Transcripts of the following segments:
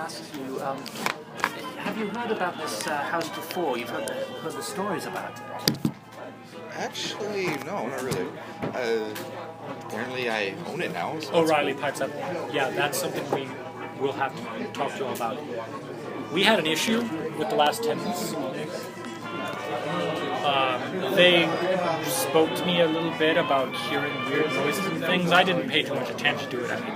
ask you, have you heard about this house before? You've heard the stories about it? Actually, no, not really. Apparently I own it now. So O'Reilly pipes up. Yeah, that's something we will have to talk to you about. We had an issue with the last tenants. They spoke to me a little bit about hearing weird noises and things. I didn't pay too much attention to it. I mean,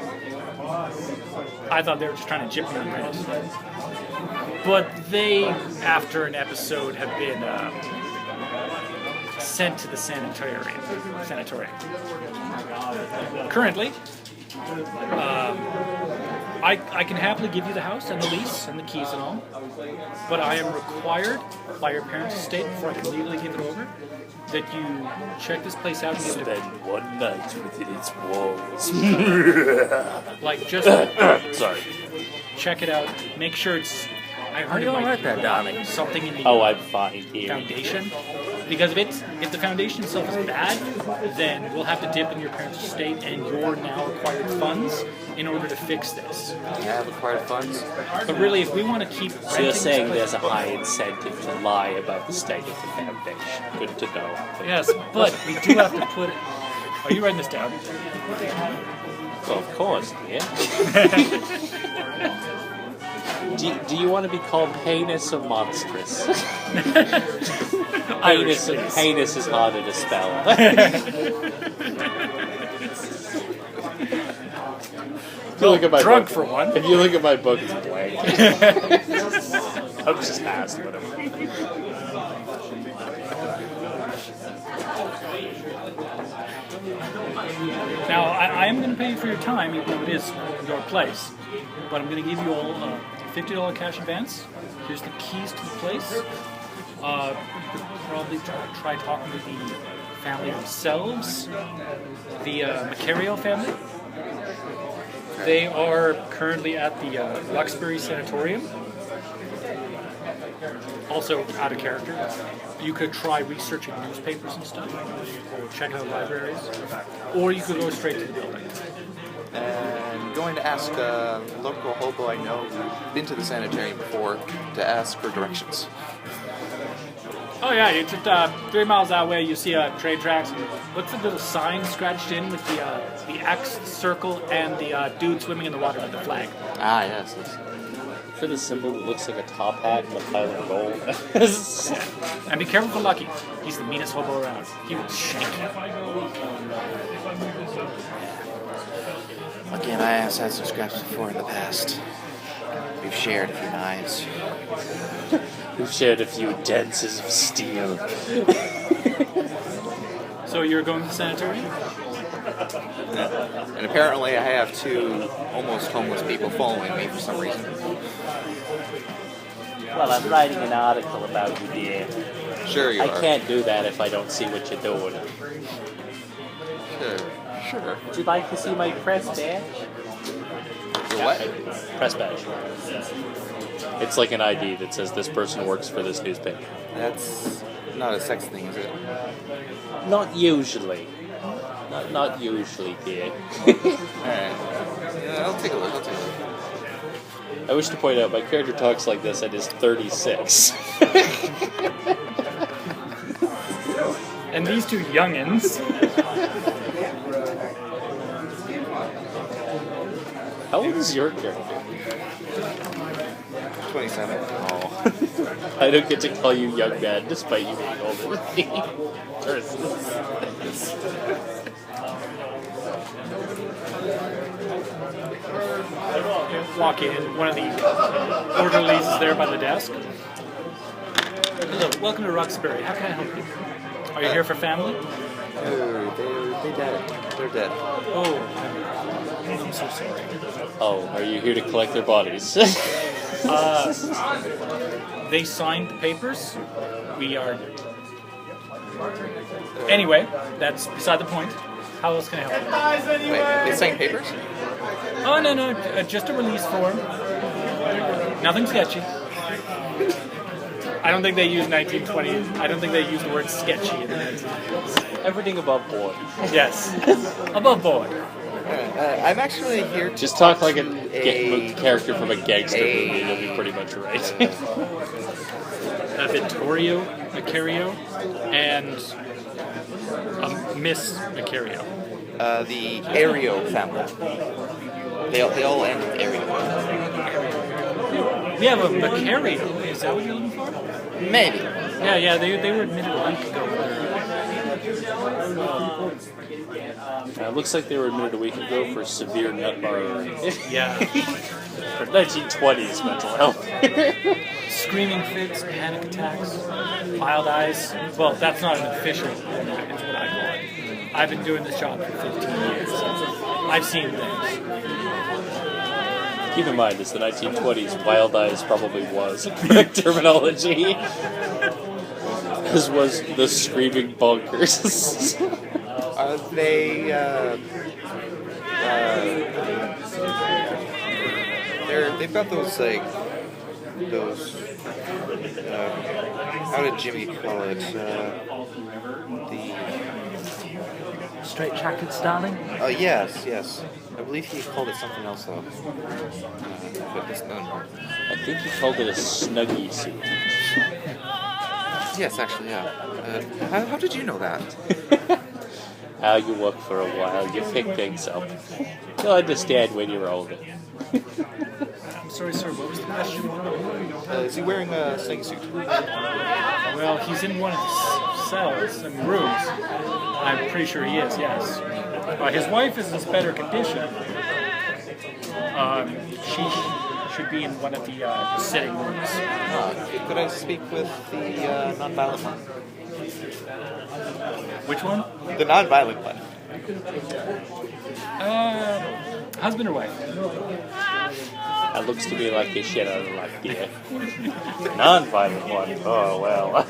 I thought they were just trying to jip me on rent. But they, after an episode, have been sent to the sanatorium. Currently, I can happily give you the house and the lease and the keys and all, but I am required by your parents' estate, before I can legally give it over, that you check this place out and Spend one night within its walls. like just Sorry. check it out, make sure it's. I Are heard you it might alright there, darling? something in the Oh, I'm fine here. foundation, because if the foundation itself is bad, then we'll have to dip in your parents' estate and your now acquired funds in order to fix this. You have acquired funds? But really, if we want to keep So you're renting saying this there's a high incentive to lie about the state of the foundation. Good to know. yes, but we do have to put it. Are you writing this down? Well, of course, yeah. Do you want to be called heinous or monstrous? Heinous is harder to spell. If you look at my drunk book, for one. If you look at my book, it's blank. I'm just asking whatever. Now, I am going to pay you for your time, even though it is your place. But I'm going to give you all a $50 cash advance. Here's the keys to the place. You could probably try talking to the family themselves. The Macario family. They are currently at the Luxbury Sanatorium. Also out of character. You could try researching newspapers and stuff, or checking out libraries, or you could go straight to the building. And going to ask a local hobo I know who's been to the sanitarium before to ask for directions. Oh yeah, it's just 3 miles that way. You see train tracks. Look for the little sign scratched in with the X, the circle, and the dude swimming in the water with the flag. Ah, yes. For the symbol that looks like a top hat and a pile of gold. And be careful for Lucky. He's the meanest hobo around. He will shank you. Lucky and I have had some scraps before in the past. We've shared a few knives. We've shared a few dances of steel. So you're going to the sanitarium? And apparently I have two almost homeless people following me for some reason. Well, I'm writing an article about you, dear. Sure you I are. can't do that if I don't see what you're doing. Sure. Would you like to see my press badge? Your what? Press badge. It's like an ID that says this person works for this newspaper. That's not a sex thing, is it? Not usually. Not usually, dear. Alright. Yeah, I'll take a look. I wish to point out my character talks like this at his 36. And these two youngins. How old is your character? 27. Oh. I don't get to call you young man despite you being older than me. Walk in. One of the orderlies is there by the desk. Hello, welcome to Roxbury. How can I help you? Are you here for family? They're dead. They're dead. Oh, I'm so sorry. Oh, are you here to collect their bodies? They signed the papers. We are. Anyway, that's beside the point. How else can I help you? Wait, they signed papers? Oh, no, just a release form. Nothing sketchy. I don't think they use 1920. I don't think they use the word sketchy in the 1920s. Everything above board. Yes, above board. Alright. I'm actually here to Just talk like a a character from a gangster movie. You'll be pretty much right. Vittorio Macario and Miss Macario. the Aereo family. They all end with Aereo. We have a Macario. Is that what you're looking for? Maybe. Yeah, they were admitted a week ago. Looks like they were admitted a week ago for severe nut borrowing. Yeah. For 1920s mental health. Screaming fits, panic attacks, wild eyes. Well, that's not an official word, it's what I call it. I've been doing this job for 15 years. I've seen things. Keep in mind, it's the 1920s. Wild eyes probably was correct terminology. As was the screaming bonkers. They've got those how did Jimmy call it? The Straight jackets, darling? yes. I believe he called it something else though. But this none. I think he called it a snuggie suit. Yes, actually, yeah. How did you know that? How you work for a while, you pick things up. You'll understand when you're older. I'm sorry, sir, what was the question? Is he wearing a snuggie suit? Well, he's in one of the cells and rooms. I'm pretty sure he is, yes. His wife is in better condition. She should be in one of the sitting rooms. Could I speak with the non-violent one? Which one? The non-violent one. Husband or wife? That looks to me like a shit out of luck, dear. Non-violent one. Oh, well.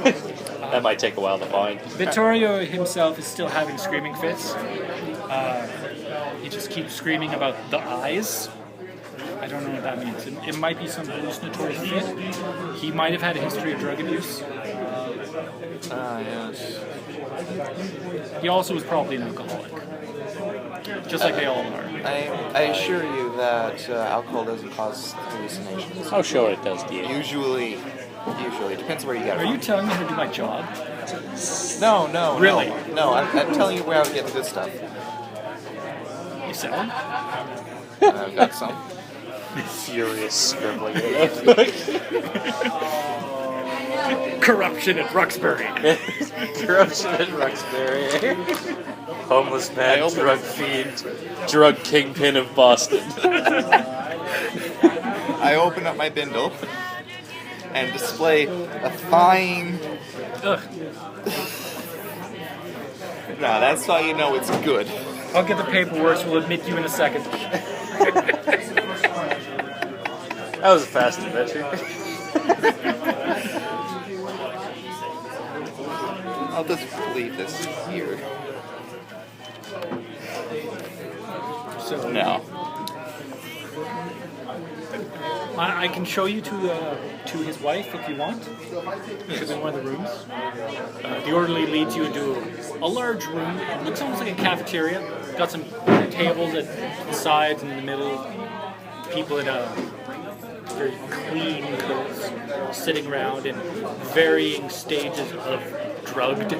That might take a while to find. Vittorio himself is still having screaming fits. He just keeps screaming about the eyes. I don't know what that means. It might be some hallucinatory fit. He might have had a history of drug abuse. Yes. He also was probably an alcoholic. Just like they all are. I assure you that alcohol doesn't cause hallucinations. Oh, sure it does, dear. Usually. Depends where you get it Are you from. telling me how to do my job? No. Really? No, I'm telling you where I would get the good stuff. You selling? I've got some. Furious scribbling. Corruption at Ruxbury. Corruption at Ruxbury. Homeless man, drug fiend, drug kingpin of Boston. I open up my bindle and display a fine... Ugh. No, that's how you know it's good. I'll get the paperwork, so we'll admit you in a second. That was a fast adventure. I'll just leave this here. So No. I can show you to his wife if you want. She's in one of the rooms. The orderly leads you into a large room. It looks almost like a cafeteria. Got some tables at the sides and in the middle. People in very clean coats sitting around in varying stages of drugged.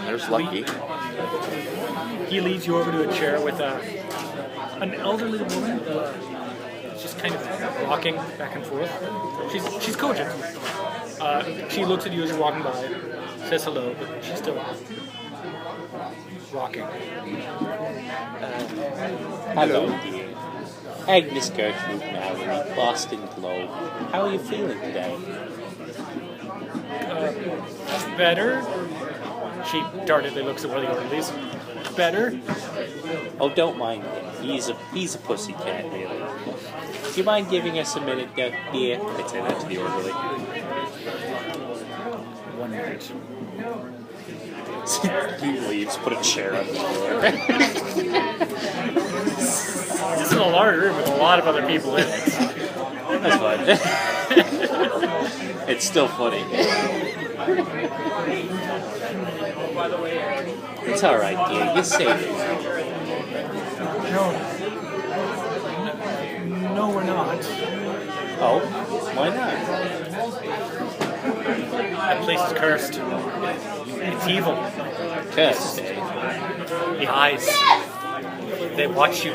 There's Lucky. He leads you over to a chair with an elderly woman, just kind of rocking back and forth. She's cogent. She looks at you as you're walking by, says hello, but she's still rocking. Hello, dear. Agnes Gertrude Mallory, Boston Globe. How are you feeling today? Better? She dartedly looks at one of the orderlies. Better? Oh, don't mind him. He's a pussycat, really. Do you mind giving us a minute, dear? I say that to the orderly. 1 minute. He leaves, put a chair on the floor. This is a large room with a lot of other people in it. That's fine. It's still funny. It's alright, dear. You're safe. No, we're not. Oh, why not? That place is cursed. It's evil. Cursed, eh? The eyes. They watch you.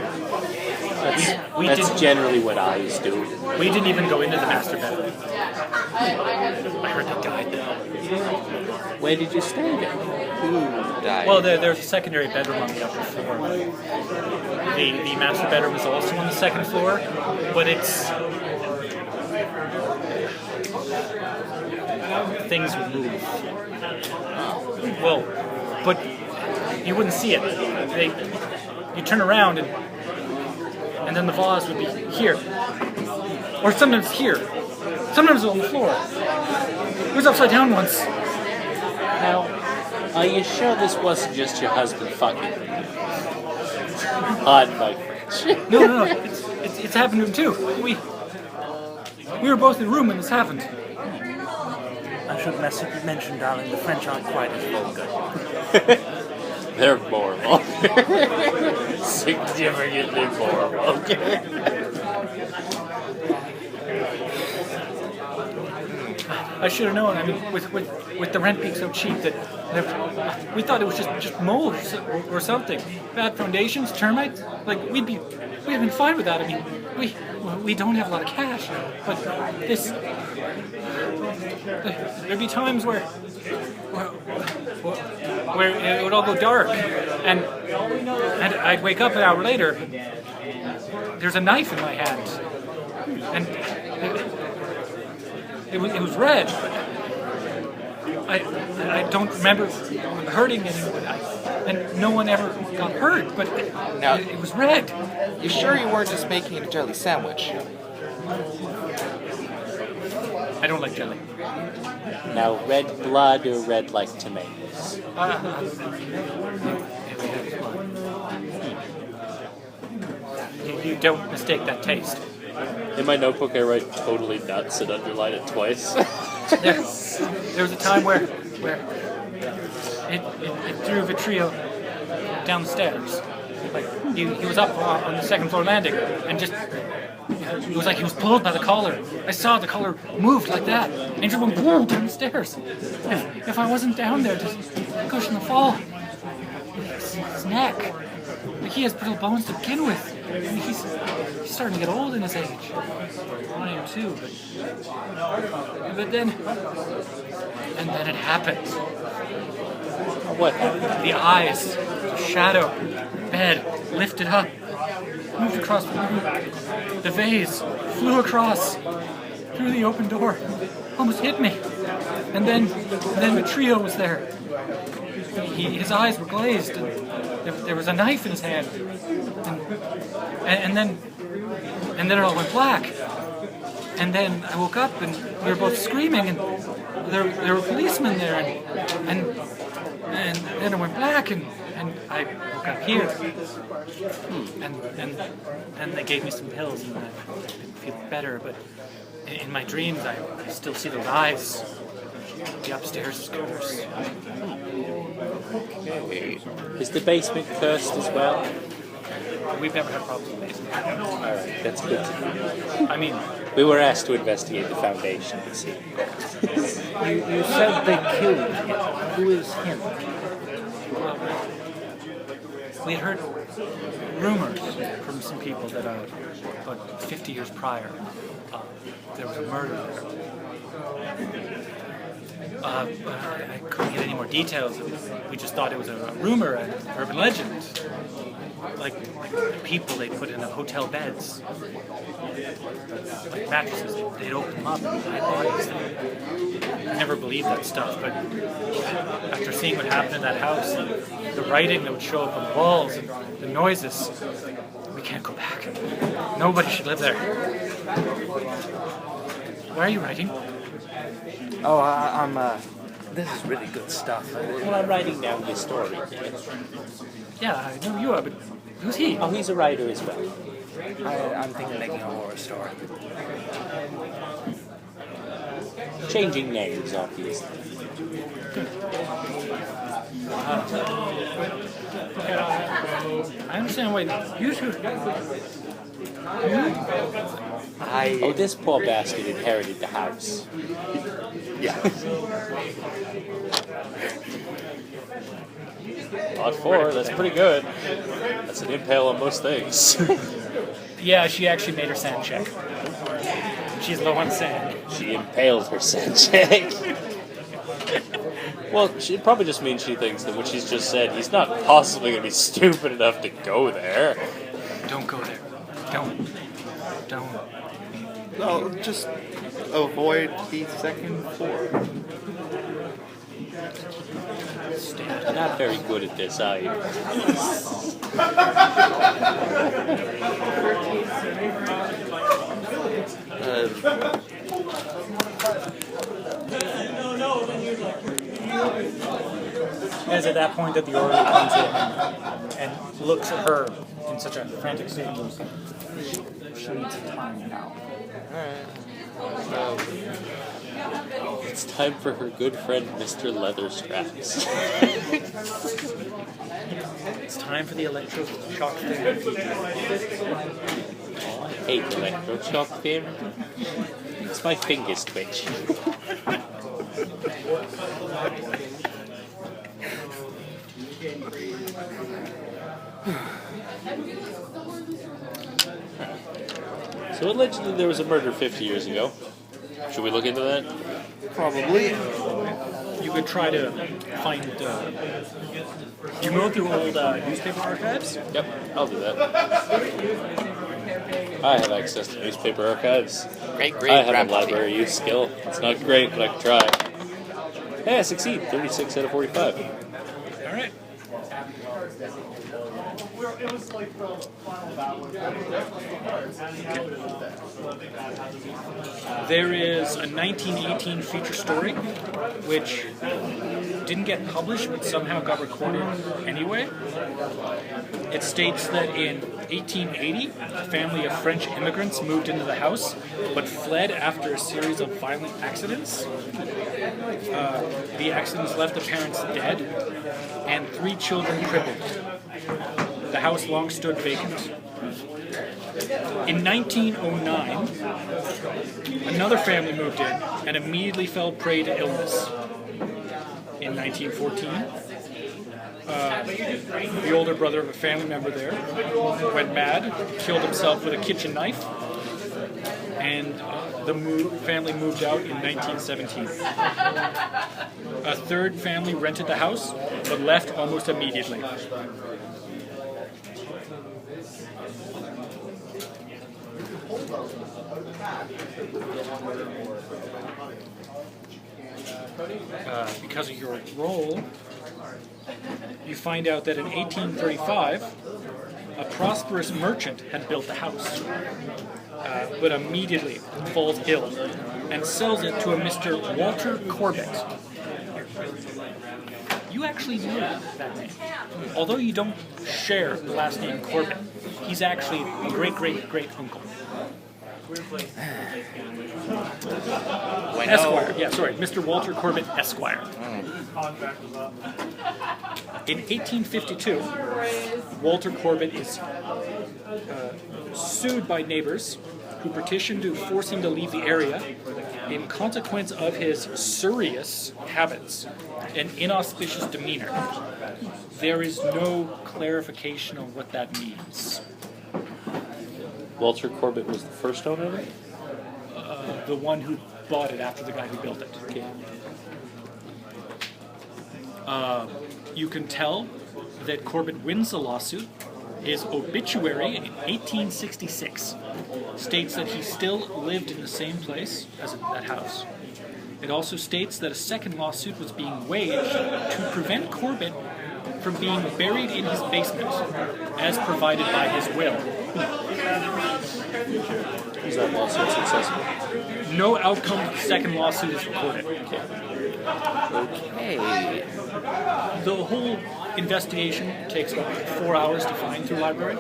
We That's didn't. generally what eyes do. We didn't even go into the master bedroom. I heard they died there. Where did you stay then? Who died? Well, there's a secondary bedroom on the upper floor. The master bedroom is also on the second floor, but it's things would move. Well, but you wouldn't see it. You turn around and then the vase would be here, or sometimes here, sometimes on the floor. It was upside down once. Now, are you sure this wasn't just your husband fucking? Pardon my French. No. It's happened to him too. We were both in the room when this happened. I should mention, darling, the French aren't quite as vulgar. They're more vulgar. Significantly more vulgar. I should have known. I mean, with the rent being so cheap that we thought it was just mold or something. Bad foundations, termites. Like we'd have been fine with that. I mean, we don't have a lot of cash, but this there'd be times where it would all go dark, and I'd wake up an hour later. There's a knife in my hand, and it was red. I don't remember hurting anyone, and no one ever got hurt. But Now- it was red. You sure you weren't just making a jelly sandwich? I don't like jelly. Now, red blood or red like tomatoes? You don't mistake that taste. In my notebook, I write totally nuts and underline it twice. There was a time where it threw Vitrio down the stairs. Like he was up on the second floor landing, and just it was like he was pulled by the collar. I saw the collar moved like that, and he just went boom down the stairs. If I wasn't down there to cushion the fall, his neck, like he has brittle bones to begin with. I mean, he's starting to get old in his age. I am too, but then it happened. What? The eyes, the shadow, bed lifted up, moved across the room. The vase flew across through the open door, almost hit me. And then the trio was there. His eyes were glazed, and there was a knife in his hand. And then it all went black. And then I woke up, and we were both screaming, and there were policemen there, and then it went black, and I woke up here, and they gave me some pills, and I didn't feel better. But in my dreams, I still see those eyes. The upstairs is cursed. Okay. Is the basement cursed as well? We've never had problems with the basement. Alright, that's good to know. I mean, We were asked to investigate the foundation, you see. You said they killed him. Who is him? we had heard rumors from some people that about 50 years prior, there was a murder there. I couldn't get any more details. We just thought it was a rumor, an urban legend. Like people they put in the hotel beds, like mattresses. They'd open them up and hide bodies. I never believed that stuff, but after seeing what happened in that house, the writing that would show up on the walls, and the noises, we can't go back. Nobody should live there. Why are you writing? Oh, I'm. This is really good stuff. Well, I'm writing down your story. Yeah, I know you are, but who's he? Oh, he's a writer as well. I'm thinking of making a horror story. Changing names, obviously. I understand why you should. Oh, this poor bastard inherited the house. Yeah. Odd 4, that's pretty good. That's an impale on most things. Yeah, she actually made her sand check. She's low on sand. She impaled her sand check. Well, it probably just means she thinks that what she's just said, he's not possibly going to be stupid enough to go there. Don't go there. Don't. No, just avoid the second floor. I'm not very good at this, are you? As at that point that the orator comes in and looks at her in such a frantic state and goes, she needs time now. It's time for her good friend, Mr. Leatherstraps. It's time for the electroshock therapy. I hate electroshock therapy. Makes my fingers twitch. So allegedly there was a murder 50 years ago. Should we look into that? Probably. You could try to find. You go through old newspaper archives? Yep, I'll do that. I have access to newspaper archives. Great I have a library use skill. It's not great, but I can try. Hey, I succeed. 36 out of 45. All right. There is a 1918 feature story which didn't get published but somehow got recorded anyway. It states that in 1880, a family of French immigrants moved into the house but fled after a series of violent accidents. The accidents left the parents dead and 3 children crippled. The house long stood vacant. In 1909, another family moved in and immediately fell prey to illness. In 1914, the older brother of a family member there went mad, killed himself with a kitchen knife, and the family moved out in 1917. A third family rented the house, but left almost immediately. Because of your role, you find out that in 1835, a prosperous merchant had built the house, but immediately falls ill and sells it to a Mr. Walter Corbit. You actually know that name. Although you don't share the last name Corbit, he's actually a great-great-great-uncle. Esquire. Yeah, sorry. Mr. Walter Corbit, Esquire. In 1852, Walter Corbit is sued by neighbors who petitioned to force him to leave the area in consequence of his serious habits and inauspicious demeanor. There is no clarification on what that means. Walter Corbit was the first owner of it? The one who bought it after the guy who built it. Okay. You can tell that Corbit wins the lawsuit. His obituary in 1866 states that he still lived in the same place as that house. It also states that a second lawsuit was being waged to prevent Corbit from being buried in his basement, as provided by his will. Was that lawsuit successful? No outcome of the second lawsuit is recorded. Okay. The whole investigation takes about 4 hours to find through library.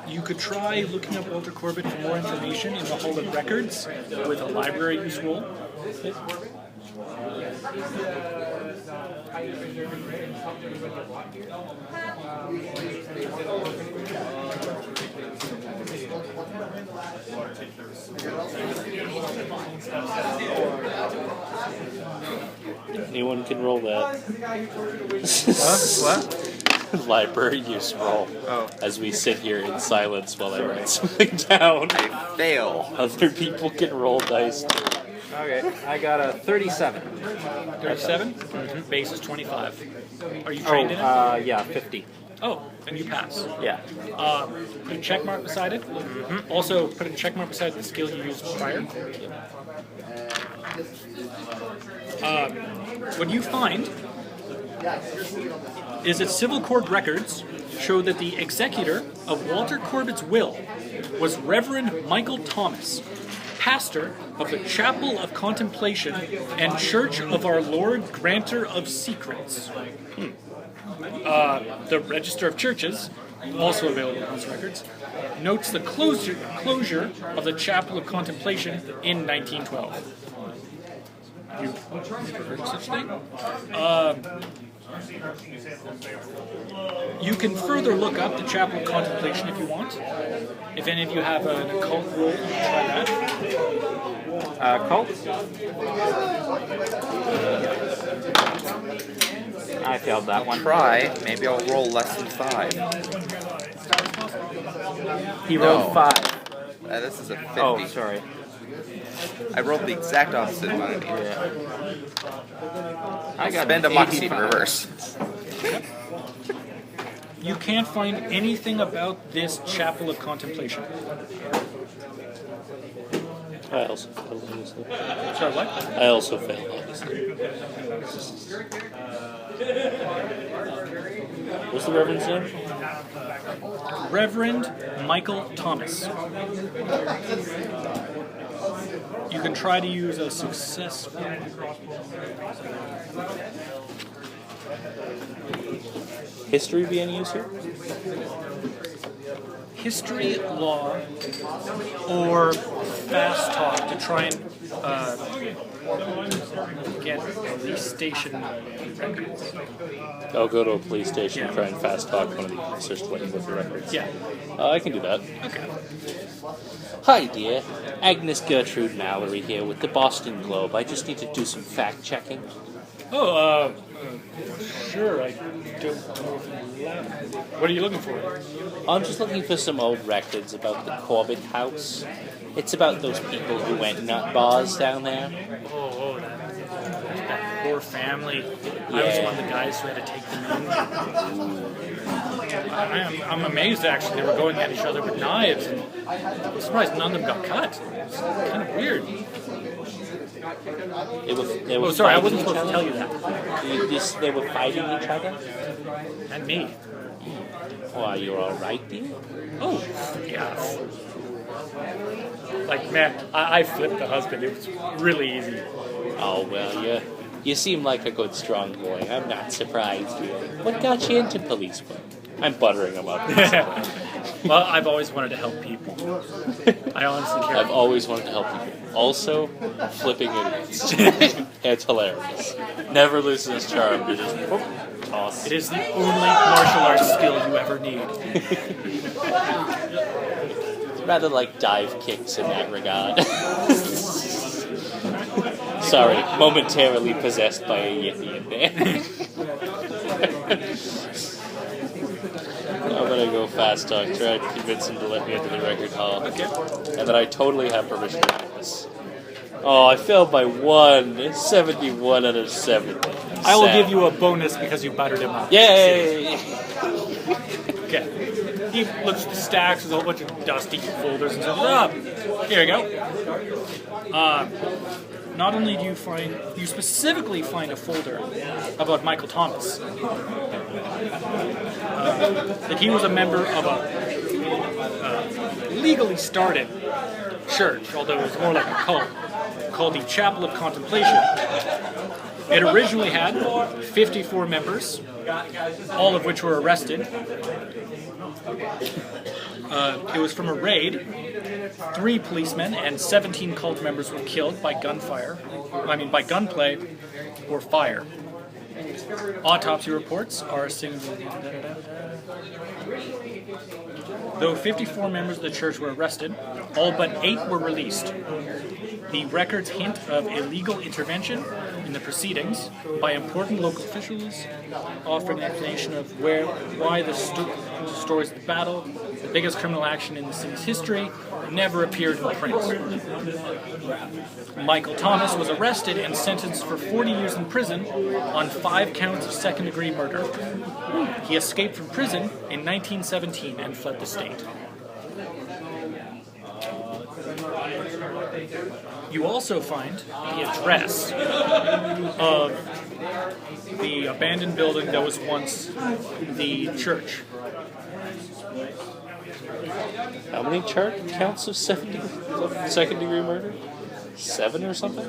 You could try looking up Walter Corbett for more information in the Hall of Records with a library use roll. Anyone can roll that. What? Library use roll. Oh. As we sit here in silence while I write something down. Fail. Other people can roll dice. Okay, I got a 37. 37? Mm-hmm. Base is 25. Are you trained in it? Yeah, 50. Oh, then you pass. Yeah. Put a check mark beside it. Also, put a check mark beside the skill you used prior. What you find is that civil court records show that the executor of Walter Corbett's will was Reverend Michael Thomas, pastor of the Chapel of Contemplation and Church of Our Lord Granter of Secrets. The Register of Churches, also available in those records, notes the closure of the Chapel of Contemplation in 1912. You heard of such thing? You can further look up the Chapel of Contemplation if you want. If any of you have an occult roll, you can try that. Cult? I failed that one. Try. Maybe I'll roll less than 5. He rolled No. 5. This is a 50. Oh, sorry. I rolled the exact opposite of what I needed. Yeah. I got Spend a an moxie in 85. reverse. You can't find anything about this Chapel of Contemplation. I also failed, obviously. Sorry, what? I also failed, obviously. What's the Reverend's name? Reverend Michael Thomas. You can try to use a successful... History be any use here? history, law, or fast talk to try and get police station records. I'll go to a police station and Yeah. try and fast talk one of the officers to let you with the records. Yeah. I can do that. Okay. Hi, dear. Agnes Gertrude Mallory here with the Boston Globe. I just need to do some fact checking. Oh, sure. I don't know if you left. What are you looking for? I'm just looking for some old records about the Corbit house. It's about those people who went nut bars down there. Oh, that poor family. I was Yeah. one of the guys who had to take them in. I'm amazed, actually. They were going at each other with knives, and I'm surprised none of them got cut. It's kind of weird. They were Oh, sorry, I fighting wasn't each supposed to other? tell you that. They were fighting each other? And me. Oh, are you alright, dear? Oh, yeah. Like, man, I flipped the husband. It was really easy. Oh, well, you seem like a good, strong boy. I'm not surprised, really. What got you into police work? I'm buttering him up. Well, I've always wanted to help people. I honestly care. I've always wanted to help people. Also, flipping idiots. It's hilarious. Never loses its charm to just whoop, toss. It is the only martial arts skill you ever need. Rather like dive kicks in that regard. Sorry, momentarily possessed by a Yeti in there. I'm gonna go fast talk, try to convince him to let me into the record hall. Okay. And that I totally have permission to do this. Oh, I failed by 1. 71 out of 70. I will Sad. give you a bonus because you buttered him up. Yay! Okay. He looks at the stacks with a whole bunch of dusty folders and says, "Up, here you go." Not only do you specifically find a folder about Michael Thomas. That he was a member of a legally started church, although it was more like a cult, called the Chapel of Contemplation. It originally had 54 members, all of which were arrested. It was from a raid. 3 policemen and 17 cult members were killed by by gunplay or fire. Autopsy reports are Though 54 members of the church were arrested, all but 8 were released. The records hint of illegal intervention in the proceedings by important local officials, offering an explanation of why the stories of the battle, the biggest criminal action in the city's history, never appeared in print. Michael Thomas was arrested and sentenced for 40 years in prison on 5 counts of second-degree murder. He escaped from prison in 1917 and fled the state. You also find the address of the abandoned building that was once the church. How many counts of second-degree murder? 7 or something?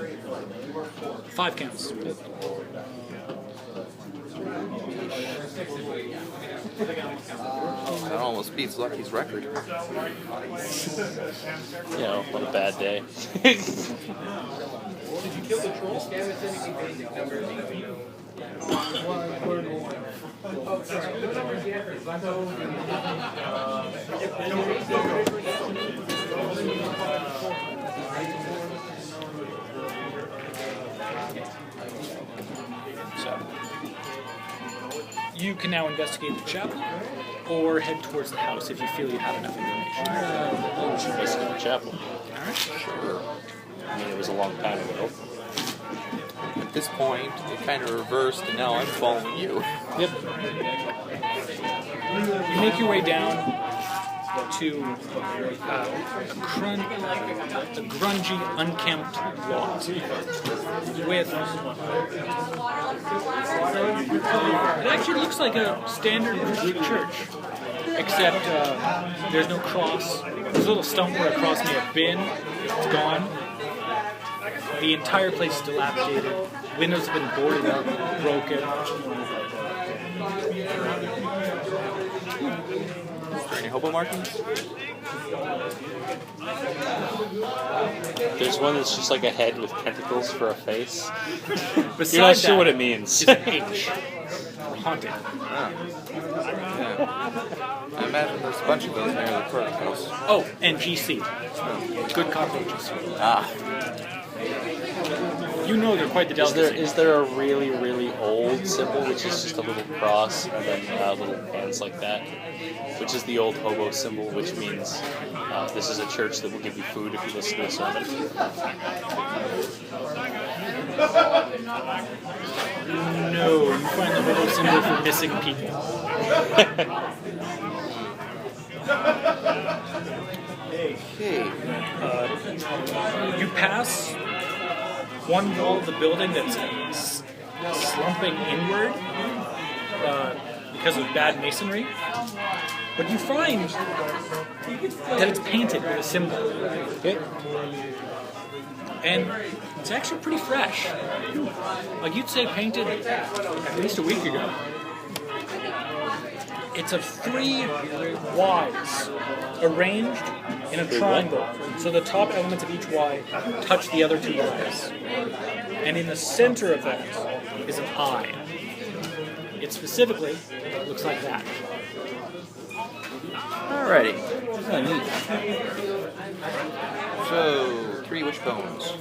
5 counts. That almost beats Lucky's record. On a bad day. So, you can now investigate the chapel, or head towards the house if you feel you have enough information. We should investigate the chapel. Alright. Sure. I mean, it was a long time ago. At this point, it kind of reversed, and now I'm following you. Yep. You make your way down to a grungy, unkempt lot with... It actually looks like a standard church, except there's no cross. There's a little stump where a cross may have been. It's gone. The entire place is dilapidated. Windows have been boarded up, broken. Is there any hobo markings? There's one that's just like a head with tentacles for a face. Besides You're not sure that, what it means. It's an H. Haunted. Yeah. I imagine there's a bunch of those near the Corbit house. Oh, and GC. Good cockroaches. Ah. You know they're quite the delicacy. Is there a really, really old symbol, which is just a little cross and then little hands like that, which is the old hobo symbol, which means this is a church that will give you food if you listen to a sermon? No, you find the hobo symbol for missing people. Okay. You pass one wall of the building that's slumping inward because of bad masonry, but you find that it's painted with a symbol. And it's actually pretty fresh. Like you'd say painted at least a week ago. It's of 3 Ys arranged in a triangle. So the top elements of each Y touch the other 2 Ys. And in the center of that is an I. It specifically looks like that. Alrighty. Oh, neat. So, 3 wishbones.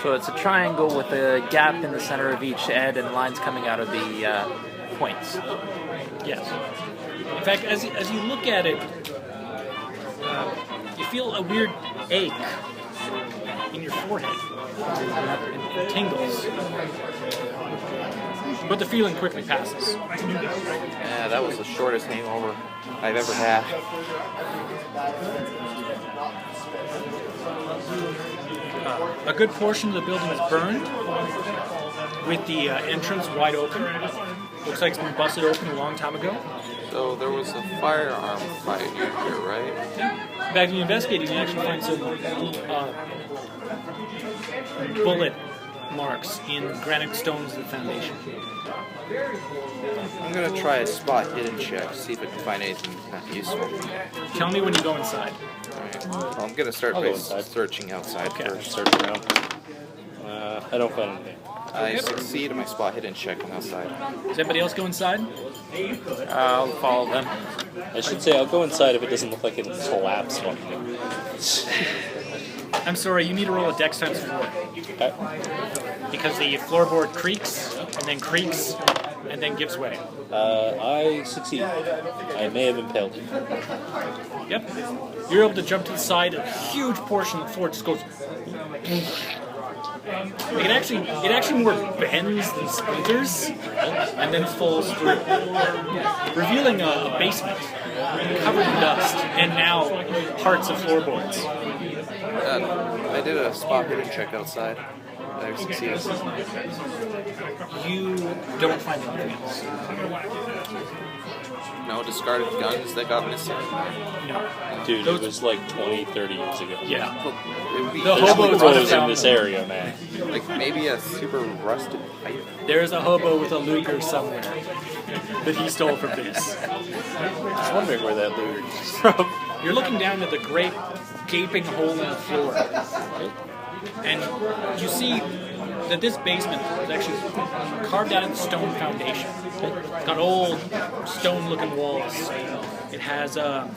So it's a triangle with a gap in the center of each edge and lines coming out of the points. Yes. In fact, as you look at it, you feel a weird ache in your forehead. It tingles. But the feeling quickly passes. Yeah, that was the shortest hangover I've ever had. A good portion of the building is burned, with the entrance wide open. Looks like it's been busted open a long time ago. So there was a firearm fight here, right? Yeah. Back in investigating, you actually find some bullet marks in granite stones of the foundation. I'm gonna try a spot hidden check, see if I can find anything useful. Tell me when you go inside. Alright. Well, I'm gonna start I'll by go inside. searching outside Okay. first. Search around. I don't find anything. I succeed in my spot hidden check on outside. Does anybody else go inside? I'll follow them. I should say I'll go inside if it doesn't look like it'll collapse on me. I'm sorry, you need to roll a dex times 4. Because the floorboard creaks, and then gives way. I succeed. I may have impaled it. Yep. You're able to jump to the side, a huge portion of the floor just goes... It actually more bends than splinters, and then falls through, revealing a basement covered in dust, and now parts of floorboards. I did a spot hidden check outside. I succeeded. You don't find anything else. No discarded guns that got missing. No. Dude, it was like 20, 30 years ago. Yeah. It would be The There's hobos hobos found in this area, man. like maybe a super rusted pipe. There's a hobo with a Luger somewhere that he stole from this. Just wondering where that loot is from. You're looking down at the great gaping hole in the floor, and you see that this basement is actually carved out of the stone foundation. It's got old stone-looking walls. It has a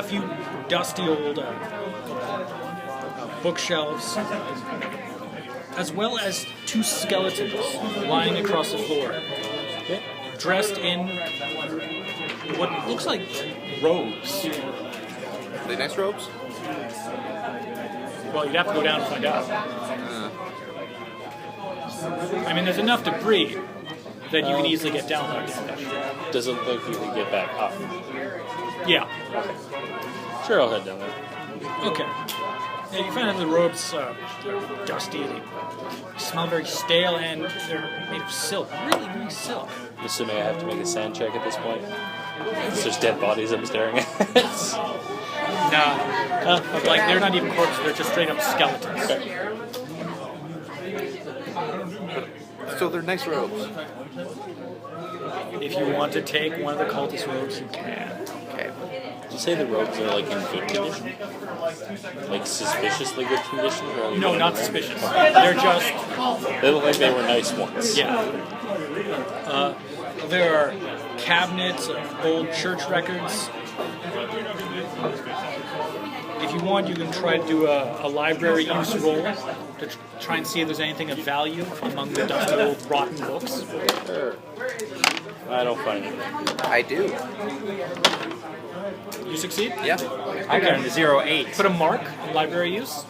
few dusty old bookshelves, as well as 2 skeletons lying across the floor, dressed in what looks like robes. Are they nice robes? Well, you'd have to go down and find out. I mean, there's enough debris that you can easily get down without damage. Doesn't look like you can get back up. Yeah. Sure, I'll head down there. Okay. Yeah, you find that the robes are dusty. They smell very stale, and they're made of silk. Really, really silk. I'm assuming I have to make a sand check at this point. It's just dead bodies I'm staring at. No. Like, they're not even corpses. They're just straight up skeletons. Okay. So they're nice robes. If you want to take one of the cultist robes, you can. Okay. Did you say the robes are like in good condition? Like suspiciously good condition? Or are they No, really not bad? suspicious. They're just... They look like they were nice once. Yeah. There are cabinets of old church records. If you want, you can try to do a library use roll to try and see if there's anything of value among the dusty old rotten books. Sure. I don't find anything. I do. You succeed? Yeah. I got a 08. Put a mark in library use.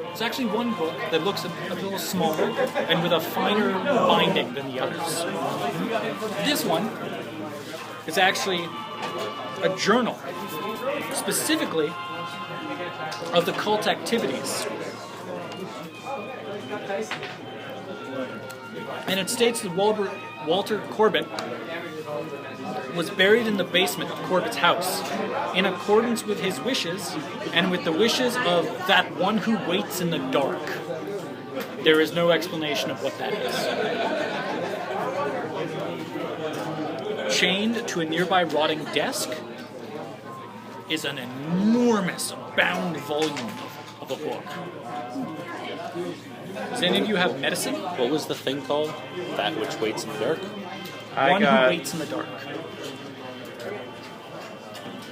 There's actually one book that looks a little smaller and with a finer binding than the others. This one is actually a journal, specifically of the cult activities. And it states that Walter Corbit was buried in the basement of Corbit's house, in accordance with his wishes and with the wishes of that one who waits in the dark. There is no explanation of what that is. Chained to a nearby rotting desk is an enormous bound volume of a book. Does any of you have medicine? What was the thing called? That which waits in the dark? One who waits in the dark.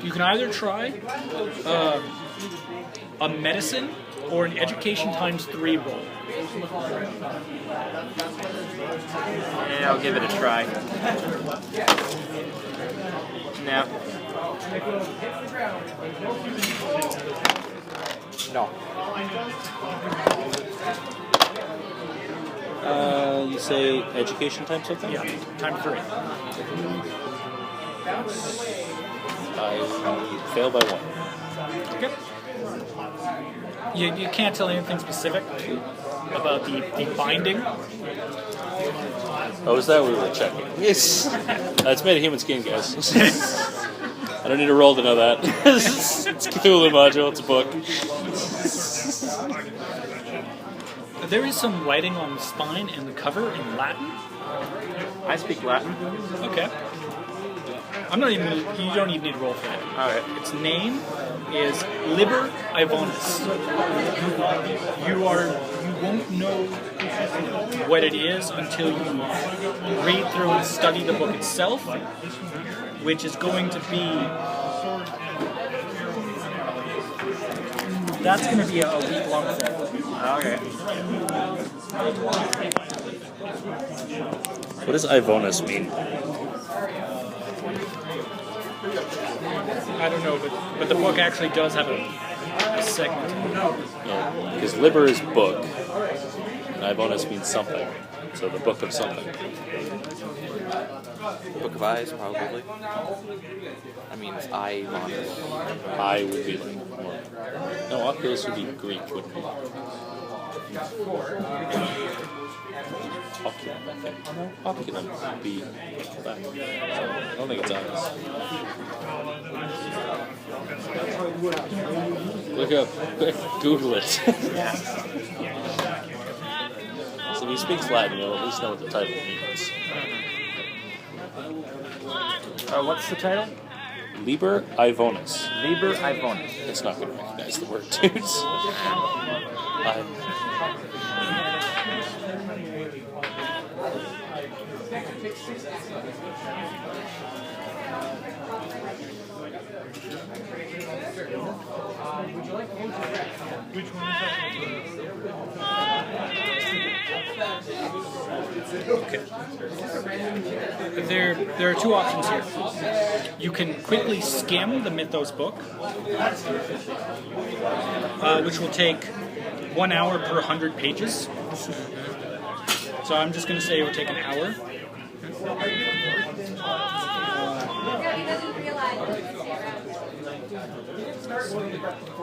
You can either try a medicine or an education times 3 roll. And I'll give it a try. No. No. You say education time something? Yeah, time 3. I fail by 1. Okay. You can't tell anything specific about the binding. Oh, is that what we were checking? Yes. It's made of human skin, guys. I don't need a roll to know that. It's Cthulhu module. It's a book. There is some writing on the spine and the cover in Latin. I speak Latin. Okay. I'm not even. You don't even need to roll for that. All right. Its name is Liber Ivonus. You won't know what it is until you read through and study the book itself, which is going to be. That's going to be a week-long thing. Okay. What does Ivonus mean? I don't know, but the book actually does have a segment. Yeah, because liber is book, and Ivonus means something. So the book of something. Book of Eyes, probably. I mean, it's Ivonus. I would be like more. No, Oculus would be Greek, wouldn't it? Oculum, I think. Oculum would be that. So I don't think it's eyes. Look up, quick, Google it. So if he speaks Latin, you'll at least know what the title means. What's the title? Liber Ivonus. Liber Ivonus. It's not going to recognize the word, dudes. Okay. There are two options here. You can quickly skim the Mythos book, which will take 1 hour per 100 pages. So I'm just going to say it would take an hour.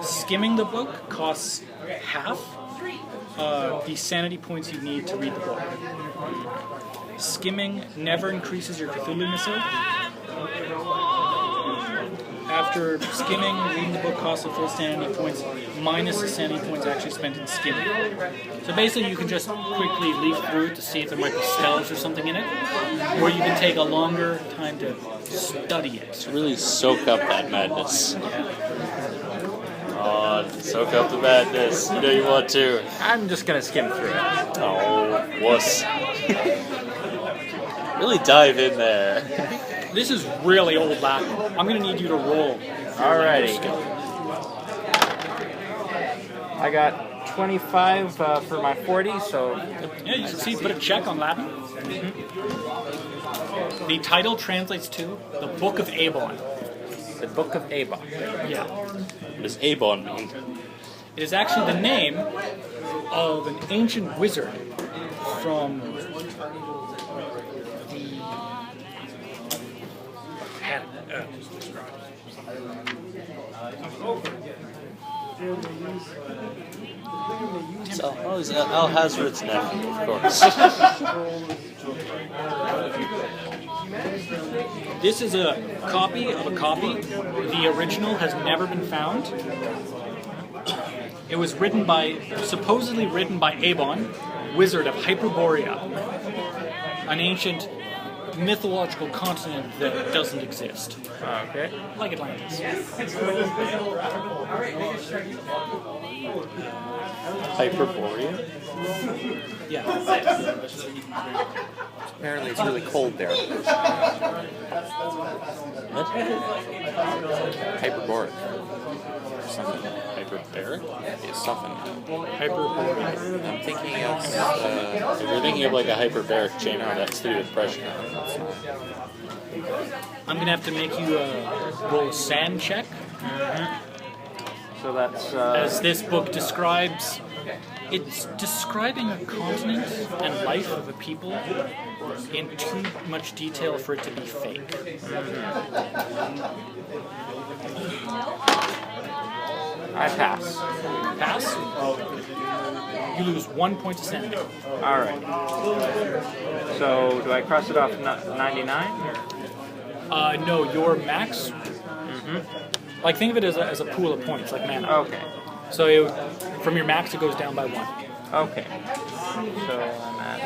Skimming the book costs half the sanity points you need to read the book. Skimming never increases your Cthulhu missive. After skimming, reading the book costs a full sanity points minus the sanity points actually spent in skimming. So basically you can just quickly leaf through it to see if there might be spells or something in it, or you can take a longer time to study it. To really soak up that madness. Oh, soak up the madness. You know you want to. I'm just gonna skim through it. Oh, wuss. Really dive in there. This is really old Latin. I'm going to need you to roll. Alrighty. I got 25 for my 40, so... Yeah, you see, put a check on Latin. The title translates to The Book of Abon. The Book of Abon. Yeah. What does Abon mean? It is actually the name of an ancient wizard from the... It's Al-Hazred's nephew, of course. This is a copy of a copy. The original has never been found. It was supposedly written by Abon, wizard of Hyperborea, an ancient mythological continent that doesn't exist. Okay. Like Atlantis. Hyperborea? Yeah. Apparently it's really cold there. What? Hyperboric. Something. Hyperbaric? It's something. Hyperborea. I'm thinking of... If you're thinking of like a hyperbaric chamber, that's to do with pressure. I'm going to have to make you roll a sand check. So that's... As this book describes, it's describing a continent and life of a people in too much detail for it to be fake. I pass. Pass? You lose 1 point to sanity. Alright. So, do I cross it off 99? No, your max Like, think of it as a pool of points, like mana. Okay. So from your max, it goes down by 1. Okay. So I'm at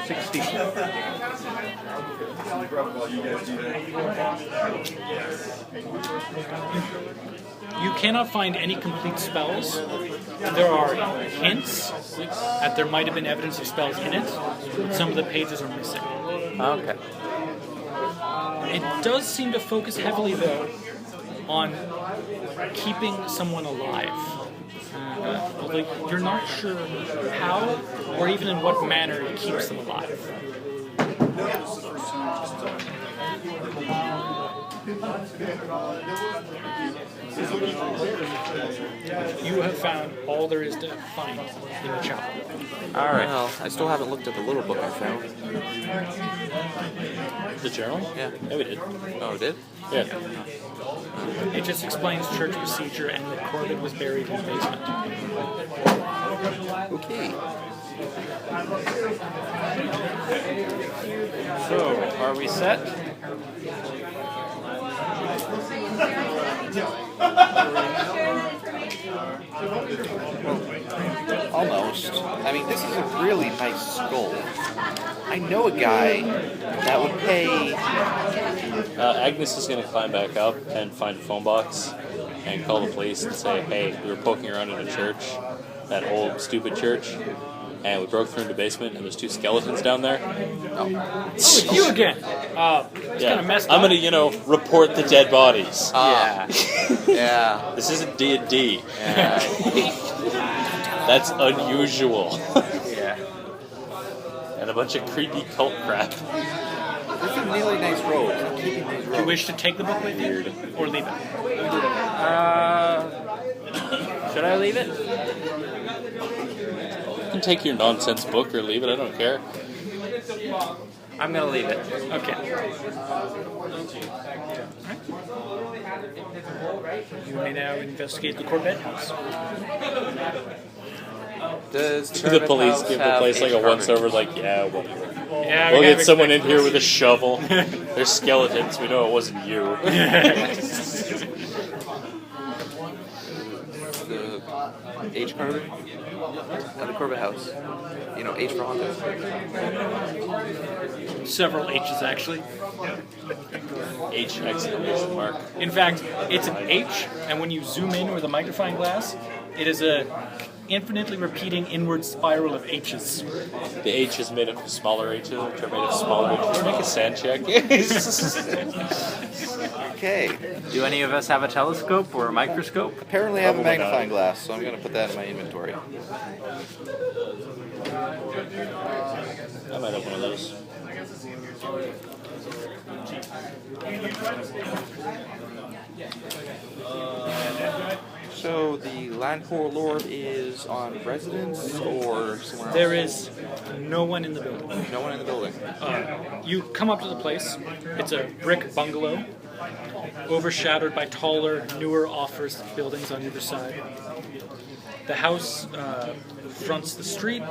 60. You cannot find any complete spells. There are hints that there might have been evidence of spells in it, but some of the pages are missing. Okay. It does seem to focus heavily, though, on keeping someone alive. Like, you're not sure how or even in what manner it keeps them alive. You have found all there is to find in the chapel. All right. Well, I still haven't looked at the little book I found. The journal? Yeah. Yeah, we did. Oh, it did? Yeah. It just explains church procedure and that Corbit was buried in the basement. Okay. So, are we set? Almost. I mean, this is a really nice skull. I know a guy that would pay... Agnes is going to climb back up and find a phone box and call the police and say, hey, we were poking around in a church, that old stupid church, and we broke through into the basement and there's 2 skeletons down there. Oh, it's you again! It's kind of messed up. I'm going to, report the dead bodies. Yeah. Yeah. This isn't D&D. Yeah. That's unusual. Yeah. And a bunch of creepy cult crap. This is a really nice robe. I'm keeping these Do you robes. wish to take the book with you or leave it? Should I leave it? You can take your nonsense book or leave it, I don't care. I'm gonna leave it. Okay. You may now investigate the Corbett house. Does Do the police give the place like a H-carbon? once-over, like, yeah, whatever. Yeah, We'll we get gotta someone in expect here this. with a shovel. There's skeletons, we know it wasn't you. The H-carbon? At the Corbett house. You know, H for Honda. Several H's, actually. H exclamation mark. In fact, it's an H, and when you zoom in with a magnifying glass, it is a infinitely repeating inward spiral of H's. The H is made of smaller H's, which are made of smaller H's. Make a sand check. Okay. Do any of us have a telescope or a microscope? Apparently I have a Probably magnifying not. glass, so I'm going to put that in my inventory. I might have one of those. So the Landpoor Lord is on residence or somewhere else? There is no one in the building. No one in the building. You come up to the place. It's a brick bungalow, overshadowed by taller, newer office buildings on either side. The house fronts the street.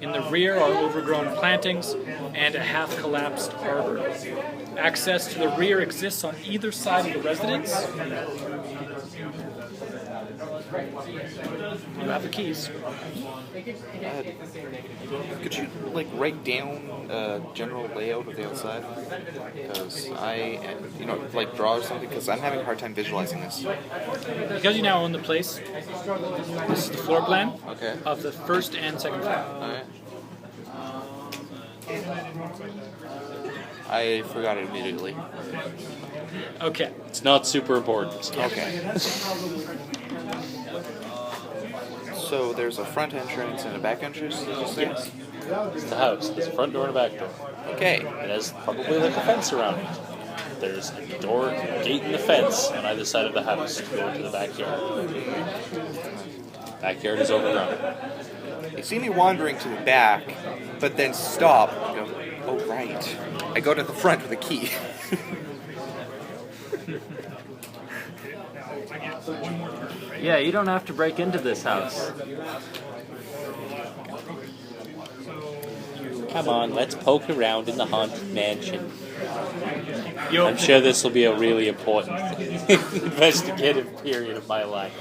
In the rear are overgrown plantings and a half-collapsed arbor. Access to the rear exists on either side of the residence. You have the keys. Could you write down a general layout of the outside? Because draw or something. Because I'm having a hard time visualizing this. Because you now own the place, this is the floor plan Okay. of the first and second floor. All right. I forgot it immediately. Okay. It's not super important. Okay. So there's a front entrance and a back entrance, did you say? Yes. It's the house. There's a front door and a back door. Okay. It has probably like a fence around it. There's a door, gate in the fence on either side of the house to go into the backyard. Backyard is overgrown. You see me wandering to the back, but then stop and go, oh, right. I go to the front with a key. Yeah, you don't have to break into this house. Come on, let's poke around in the haunted mansion. You I'm sure this will be a really important thing. investigative period of my life.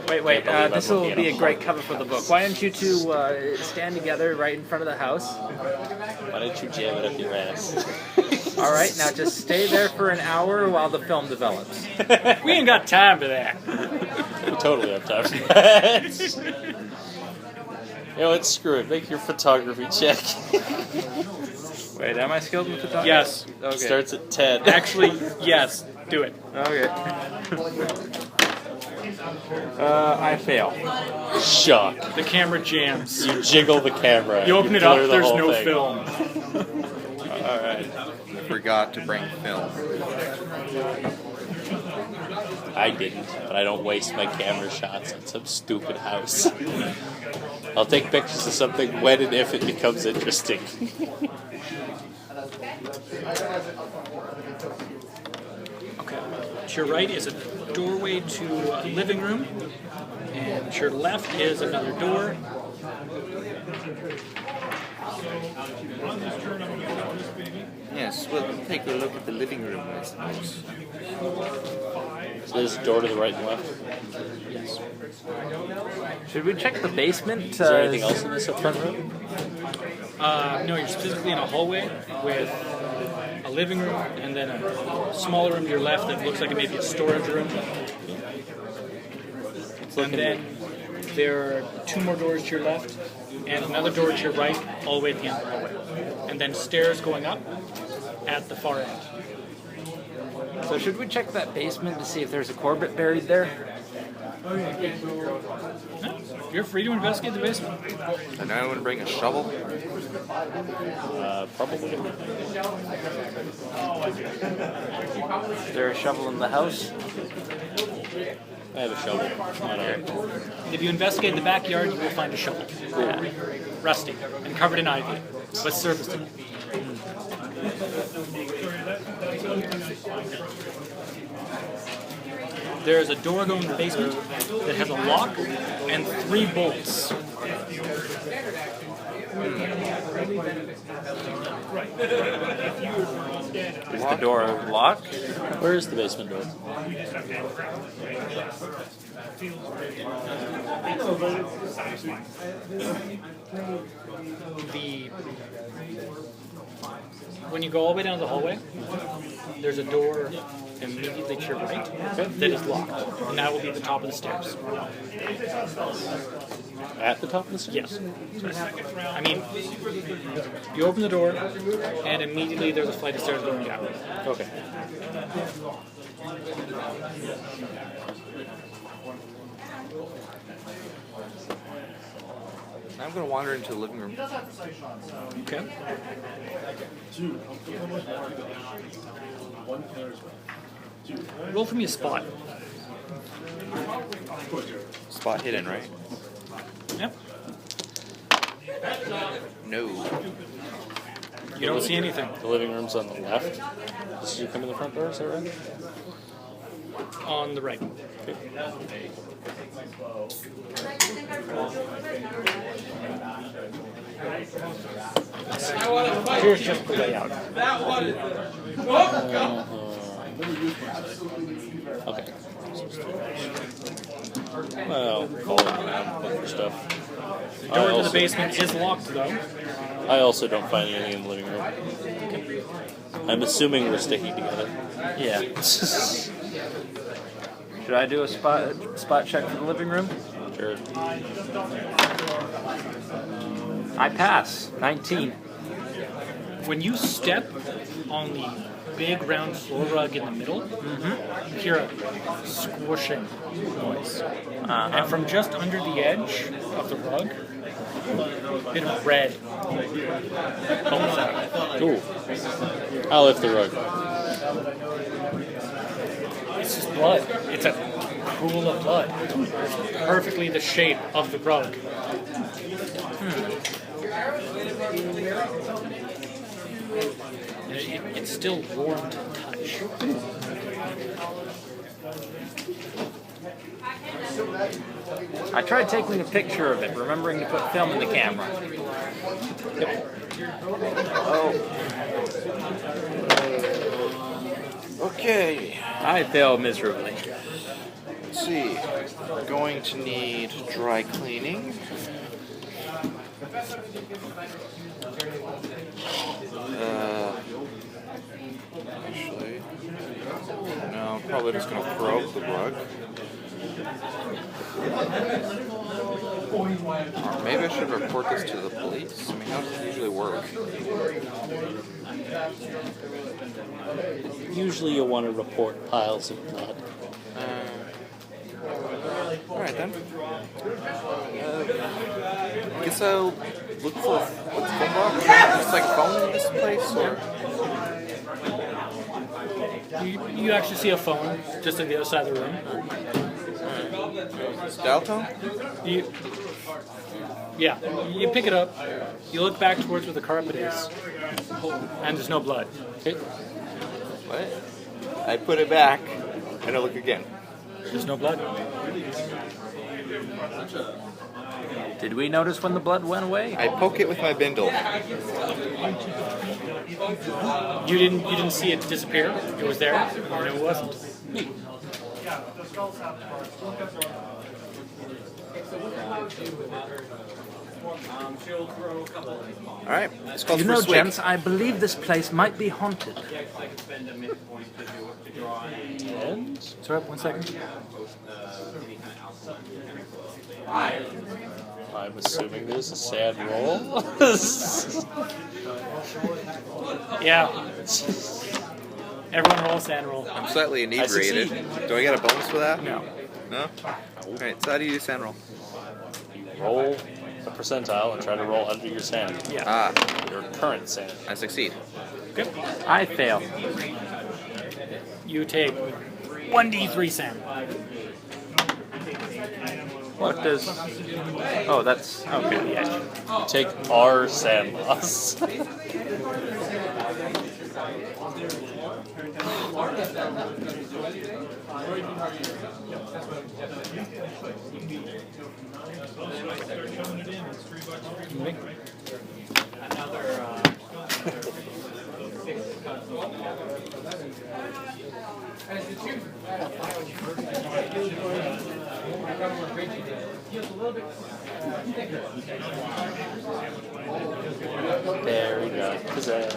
Wait, Can't believe this I'm will looking be at a a great book. cover for the book. Why don't you two stand together right in front of the house? Why don't you jam it up your ass? All right, now just stay there for an hour while the film develops. We ain't got time for that. We totally have time for that. You know what? Screw it. Make your photography check. Wait, am I skilled in photography? Yes. Okay. Starts at 10. Actually, yes. Do it. Okay. I fail. Shock. The camera jams. You jiggle the camera. You open it up, blur the there's whole no thing. film. Alright. Forgot to bring film. I didn't, but I don't waste my camera shots on some stupid house. I'll take pictures of something when and if it becomes interesting. Okay. To your right is a doorway to a living room, and to your left is another door. Yes, we'll take a look at the living room, I suppose. So there's a door to the right and left. Yes. Should we check the basement? Is there anything else in this front room? No, you're specifically in a hallway with a living room and then a smaller room to your left that looks like it may be a storage room. And then there are two more doors to your left and another door to your right all the way at the end of the hallway. And then stairs going up at the far end. So should we check that basement to see if there's a Corbit buried there? No, you're free to investigate the basement. And I want to bring a shovel. Probably. Is there a shovel in the house? I have a shovel. I don't know. If you investigate the backyard, you will find a shovel. Rusty and covered in ivy, but serviceable. There's a door going to the basement that has a lock and 3 bolts. Is the door locked? Where is the basement door? When you go all the way down the hallway, there's a door immediately to your right that is locked, and that will be at the top of the stairs. At the top of the stairs? Yes. I mean, you open the door, and immediately there's a flight of stairs going down. Okay. I'm going to wander into the living room. Okay. Roll for me a spot. Spot hidden, right? Yep. No. You don't see anything. The living room's on the left. This is you come in the front door, is that right? On the right. Okay. Here's just the layout. Okay. Well, calling around, looking for stuff. The door to the basement is locked, though. I also don't find anything in the living room. I'm assuming we're sticking together. Yeah. Should I do a spot check for the living room? Sure. I pass. 19. When you step on the big round floor rug in the middle, you hear a squishing noise. And from just under the edge of the rug, a bit of red comes out. Ooh. I'll lift the rug. It's just blood. It's a pool of blood. It's perfectly the shape of the rug. It's still warm to touch. I tried taking a picture of it, remembering to put film in the camera. Oh. Okay. I fail miserably. Let's see. Going to need dry cleaning. Actually, no, I'm probably just gonna throw out the rug. Or maybe I should report this to the police. I mean, how does it usually work? Usually you'll want to report piles of blood. Alright then. I guess I'll look for what's phone box? Just like phone in this place, or You actually see a phone just on the other side of the room. dial tone? You pick it up, you look back towards where the carpet is, and there's no blood. Okay. What? I put it back and I look again. There's no blood. Did we notice when the blood went away? I poke it with my bindle. You didn't see it disappear. It was there, and it wasn't. Alright, let's call You the know, first week. gents, I believe this place might be haunted. And Sorry, 1 second. I'm assuming there's a sad roll. Yeah. Everyone roll sand roll. I'm slightly inebriated. succeed. Do I get a bonus for that? No. No? Alright, so how do you do sand roll? Roll a percentile and try to roll under your sanity. Yeah. Ah, Your current sanity. I succeed. Good. I fail. You take 1d3 sand. What does... Oh, that's... Okay, yeah. Take our sand loss. Very not possessed.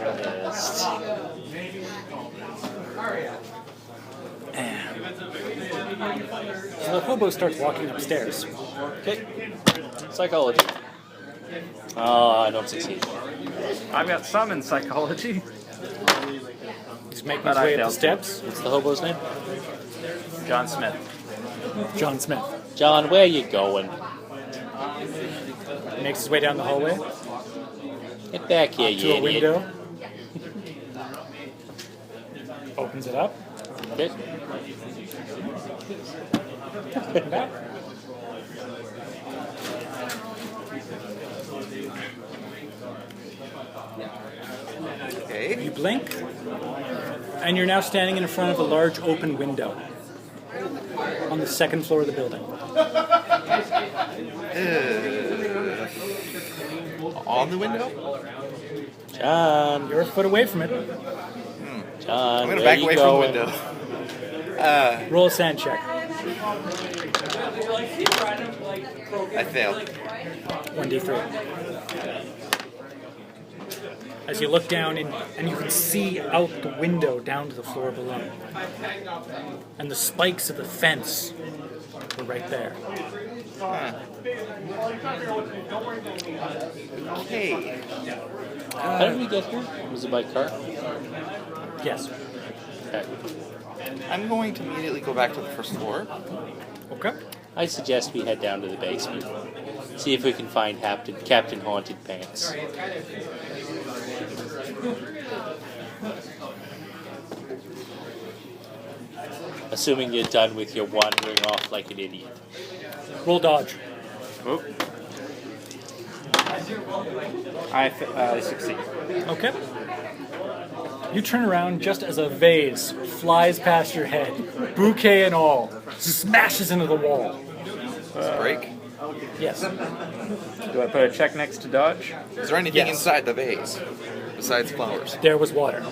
So the hobo starts walking upstairs. Okay. Psychology. Oh, I don't succeed. I've got some in psychology. He's making But his I way up the failed. steps. What's the hobo's name? John Smith. John Smith John, where you going? makes his way down the hallway Get back here, to you a idiot. window. Opens it up. Okay. Back. Okay. You blink, and you're now standing in front of a large open window on the second floor of the building. On the window? John, You're a foot away from it. John, I'm gonna where back you away going? from the window. Roll a sand check. I failed. 1d3. As you look down and you can see out the window down to the floor below. And the spikes of the fence were right there. Okay. How did we get here? Was it by car? Yes. Okay. I'm going to immediately go back to the first floor. Okay. I suggest we head down to the basement. See if we can find Captain Haunted Pants. Assuming you're done with your wandering off like an idiot. Roll dodge. Oh. I succeed. Okay. You turn around just as a vase flies past your head, bouquet and all, smashes into the wall. Break. Yes. Do I put a check next to dodge? Is there anything Yes. inside the vase besides flowers? There was water.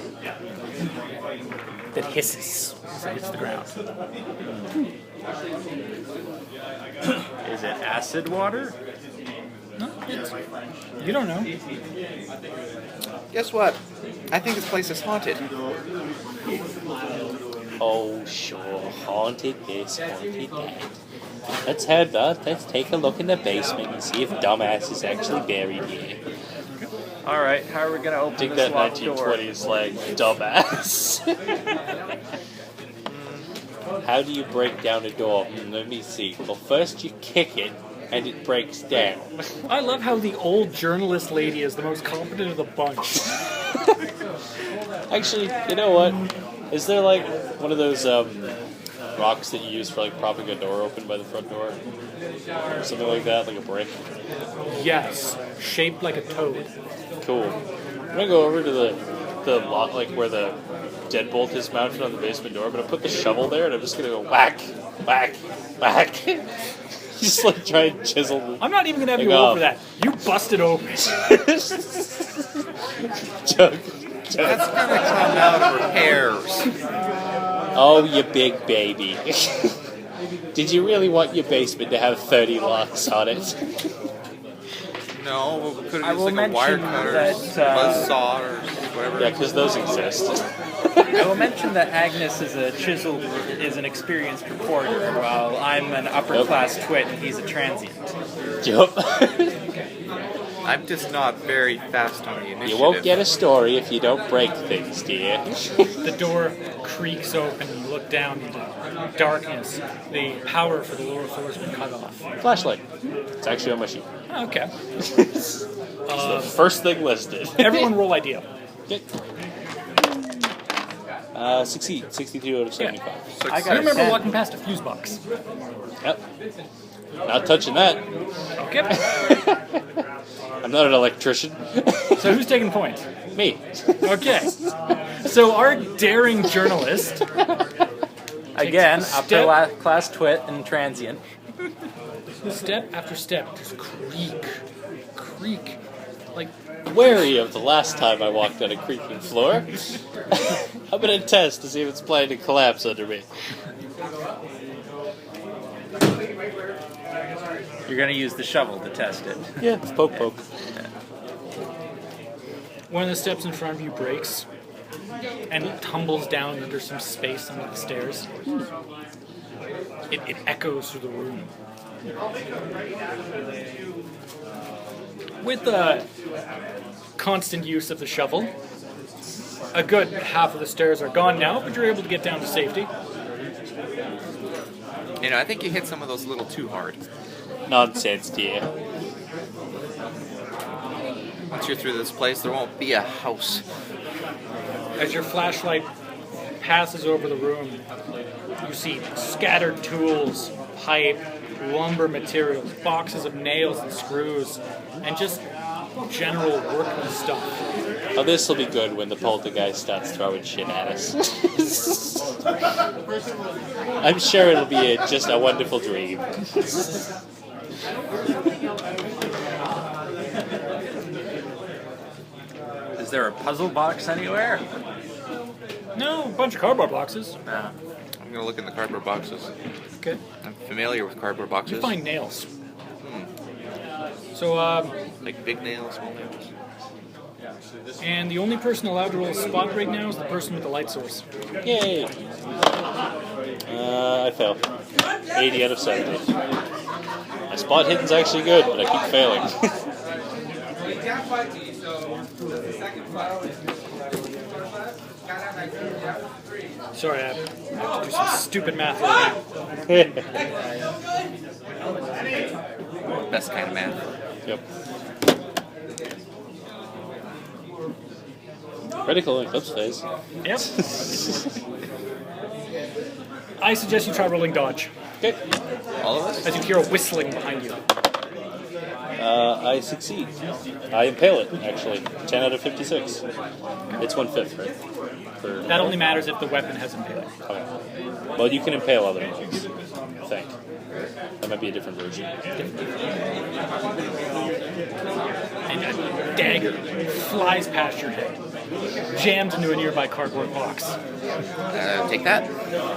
that hisses as it hits the ground. Is it acid water? No, you don't know. Guess what? I think this place is haunted. Oh, sure. Haunted this, haunted that. Let's head up. Let's take a look in the basement and see if dumbass is actually buried here. All right, how are we gonna open Take this that locked door? 1920s slang, dumbass. How do you break down a door? Let me see. Well, first you kick it, and it breaks down. I love how the old journalist lady is the most competent of the bunch. Actually, you know what? Is there like one of those rocks that you use for like propping a door open by the front door? Or something like that, like a brick? Yes, shaped like a toad. Cool. I'm gonna go over to the lot, like where the deadbolt is mounted on the basement door. I'm gonna put the shovel there, and I'm just gonna go whack, whack, whack. Just like try and chisel. I'm not even gonna have you Hang roll on. for that. You busted open. Chug. That's gonna come out of repairs. Oh, you big baby. Did you really want your basement to have 30 locks on it? No, we could I have will used like a wire mention cutter, that, buzzsaw, or whatever. Yeah, because those exist. I will mention that Agnes is an experienced reporter, while I'm an upper class twit and he's a transient. Yup. I'm just not very fast on the initiative. You won't get a story if you don't break things, dear. The door creaks open and you look down into darkness. The power for the lower floor has been cut off. Flashlight. It's actually on my sheet. Okay. It's the first thing listed. Everyone roll idea. Okay. Succeed. 62 out of 75. I You got a remember 10. walking past a fuse box. Yep. Not touching that. Okay. I'm not an electrician. So who's taking point? Me. Okay. So our daring journalist, Again, Step- upper class twit and transient. step after step, just creak, like Wary of the last time I walked on a creaking floor. I'm gonna test to see if it's planning to collapse under me. You're gonna use the shovel to test it. Yeah, poke. one of the steps in front of you breaks and tumbles down under some space under the stairs. It echoes through the room. With the constant use of the shovel, a good half of the stairs are gone now, but you're able to get down to safety. You know, I think you hit some of those a little too hard. Nonsense, dear. Once you're through this place, there won't be a house. As your flashlight passes over the room, you see scattered tools, pipe, lumber materials, boxes of nails and screws, and just general working stuff. Oh, this will be good when the poltergeist starts throwing shit at us. I'm sure it'll be just a wonderful dream. Is there a puzzle box anywhere? No, a bunch of cardboard boxes. No. I'm gonna look in the cardboard boxes. Okay. I'm familiar with cardboard boxes. You find nails. So, Like big nails, small nails. and the only person allowed to roll a spot right now is the person with the light source. Yay! I fell. 80 out of 70. My spot hitting's actually good, but I keep failing. Sorry, I have to do some stupid math right now. Best kind of math. Yep. Critical eclipse phase. Yep. I suggest you try rolling dodge, Okay. All of us? as you hear a whistling behind you. I succeed. I impale it, actually. 10 out of 56. It's 1/5, right? For, That only matters if the weapon has impaling. okay. Well, you can impale other ones, I think. That might be a different version. And a dagger flies past your head. jammed into a nearby cardboard box. Take that.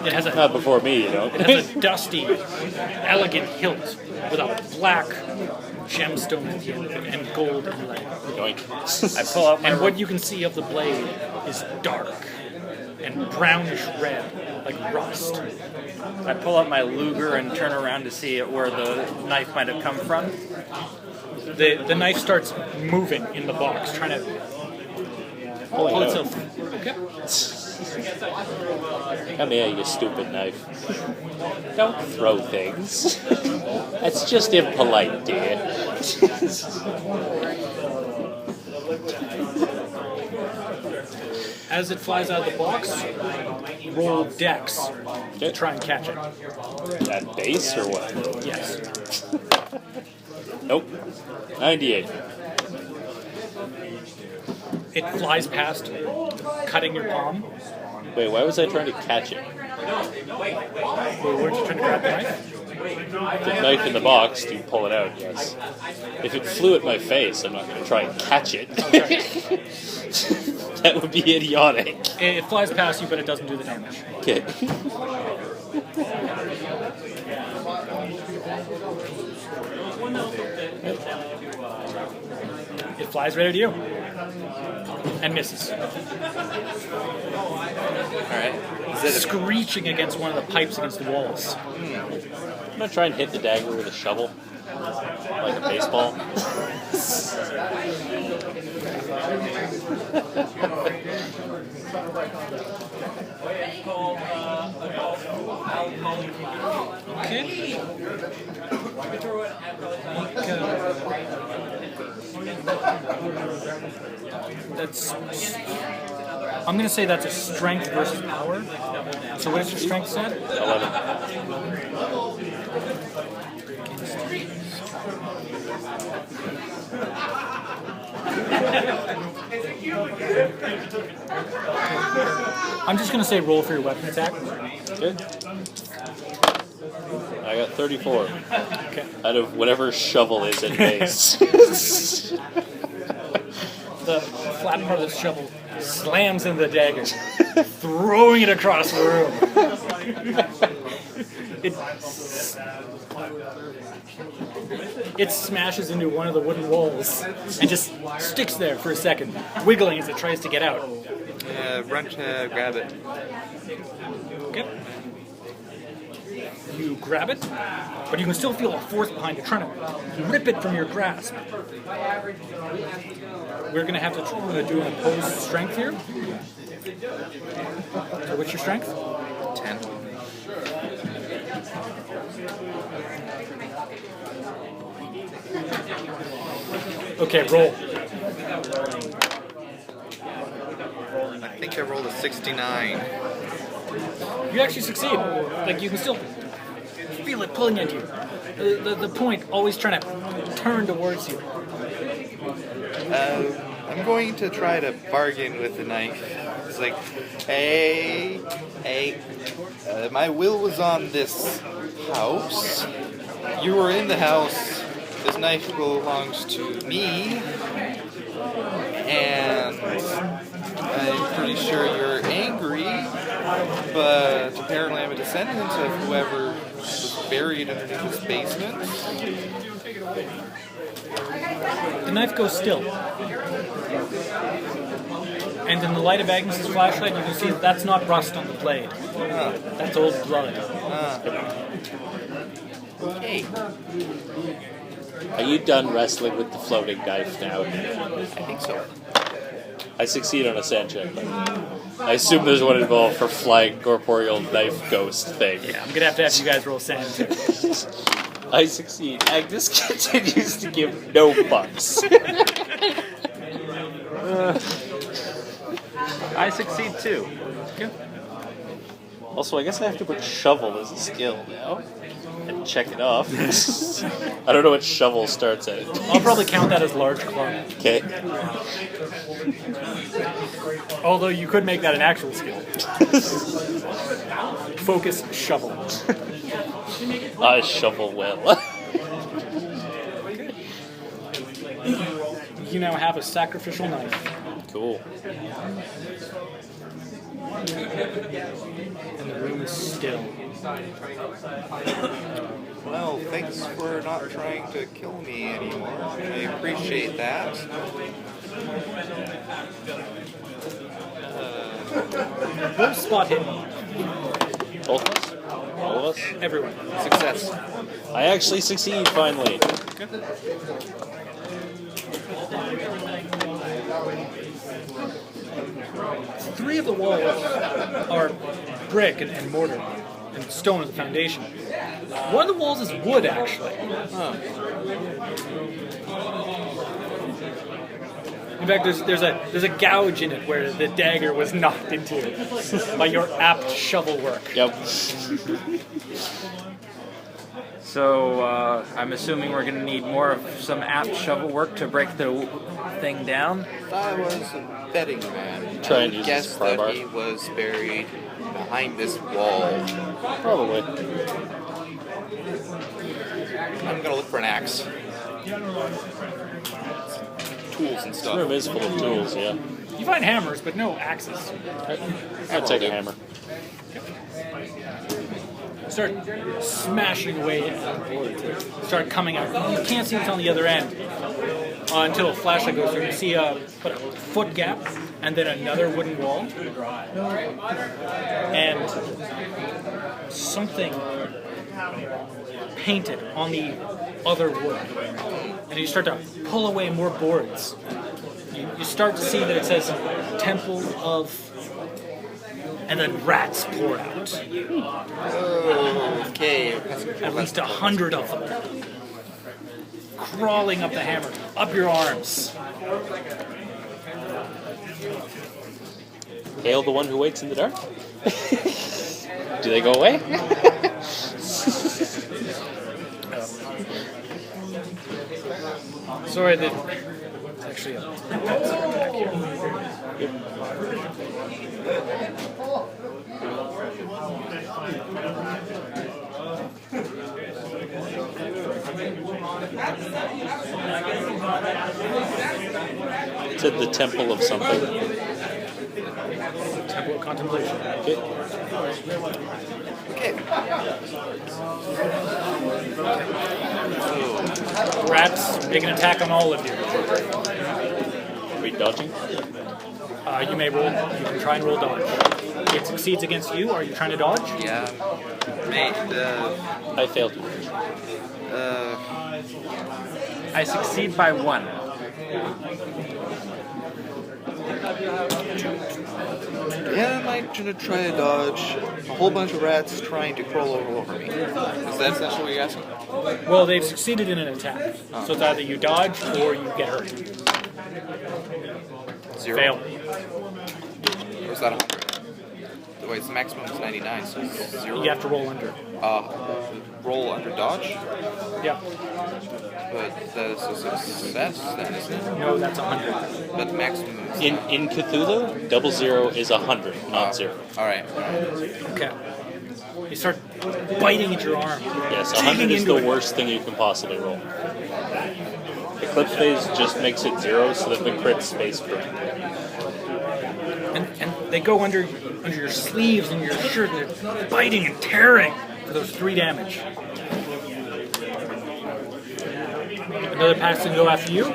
It has a Not before me, you know. It has a dusty, elegant hilt with a black gemstone at the end of it and gold inlay. Yoink. I pull out my And what you can see of the blade is dark and brownish red, like rust. I pull out my Luger and turn around to see where the knife might have come from. The knife starts moving in the box, trying to pull itself. Okay. Come here, you stupid knife. Don't throw things. That's just impolite, dear. As it flies out of the box, roll Dex to try and catch it. At base or what? Yes. Nope. 98. It flies past, cutting your palm. Wait, why was I trying to catch it? Weren't you trying to grab the knife? The knife in the box to pull it out, yes. If it flew at my face, I'm not going to try and catch it. That would be idiotic. It flies past you, but it doesn't do the damage. Okay. It flies right at you. And misses. Alright. Is it Screeching against one of the pipes against the walls. I'm going to try and hit the dagger with a shovel. Like a baseball. Okay. That's. I'm going to say that's a strength versus power. So what is your strength set? 11. I'm just going to say roll for your weapon attack. Good. I got 34. Okay. Out of whatever shovel is at base. The flat part of the shovel slams into the dagger, throwing it across the room. It smashes into one of the wooden walls and just sticks there for a second, wiggling as it tries to get out. run to grab it. Okay. You grab it, but you can still feel a force behind you trying to rip it from your grasp. We're going to have to do an opposed strength here. So what's your strength? 10. Okay, roll. I think I rolled a 69. You actually succeed. Like, you can still feel it pulling at you. The point always trying to turn towards you. I'm going to try to bargain with the knife. It's like, hey, my will was on this house. You were in the house. This knife belongs to me. And I'm pretty sure you're angry, but apparently I'm a descendant of whoever was buried underneath this basement. The knife goes still. And in the light of Agnes's flashlight, you can see that that's not rust on the blade. That's old blood. Okay. Are you done wrestling with the floating knife now? I think so. I succeed on a sand check. I assume there's one involved for flying corporeal knife ghost thing. Yeah, I'm gonna have to have you guys roll sand too. I succeed. Agnes continues to give no fucks. I succeed too. Okay. Also, I guess I have to put shovel as a skill now. And check it off. I don't know what shovel starts at. I'll probably count that as large club. Okay. Although you could make that an actual skill. Focus shovel. I shovel well. You now have a sacrificial knife. Cool. And the room is still. Well, thanks for not trying to kill me anymore. I appreciate that. Both spot hidden. Both of us? All of us? Everyone. Success. I actually succeed finally. Three of the walls are brick and mortar and stone as the foundation. One of the walls is wood, actually. In fact, there's a gouge in it where the dagger was knocked into by your apt shovel work. Yep. So I'm assuming we're going to need more of some apt shovel work to break the thing down. I was a betting man. Try and use Guess this that crowbar. he was buried behind this wall. Probably. I'm gonna look for an axe. Tools and This stuff. room is full of tools, yeah. You find hammers, but no axes. I'd take a hammer. Start smashing away at the boards. Start coming out. You can't see what's on the other end until a flashlight goes through. You see a foot gap and then another wooden wall. And something painted on the other wood. And you start to pull away more boards. You start to see that it says Temple of... And then rats pour out. Okay. At least 100 of them. Crawling up the hammer, up your arms. Hail the one who waits in the dark? Do they go away? Sorry that it's actually a attack here. To the temple of something. Temple of Contemplation. Okay. Okay. Rats make an attack on all of you. Are we dodging? You may roll. You can try and roll dodge. It succeeds against you. Are you trying to dodge? Yeah. Mate, I failed. I succeed by 1. yeah, I might try to dodge a whole bunch of rats trying to crawl over me. Is that essentially what you're asking? Well, they've succeeded in an attack. So it's either you dodge or you get hurt. 0. Fail. Or is that 100? Wait, the maximum is 99, so it's 0. You have to roll under. Roll under dodge? Yeah. But that is a success then, isn't it? No, that's 100. But maximum is... In Cthulhu, 00 is 100, not 0. Alright. Okay. You start biting at your arm. Yes, digging 100 is into the it. worst thing you can possibly roll. Eclipse phase just makes it 0 so that the crit stays free. And they go under your sleeves and your shirt, and they're biting and tearing for those 3 damage. Another pass to go after you.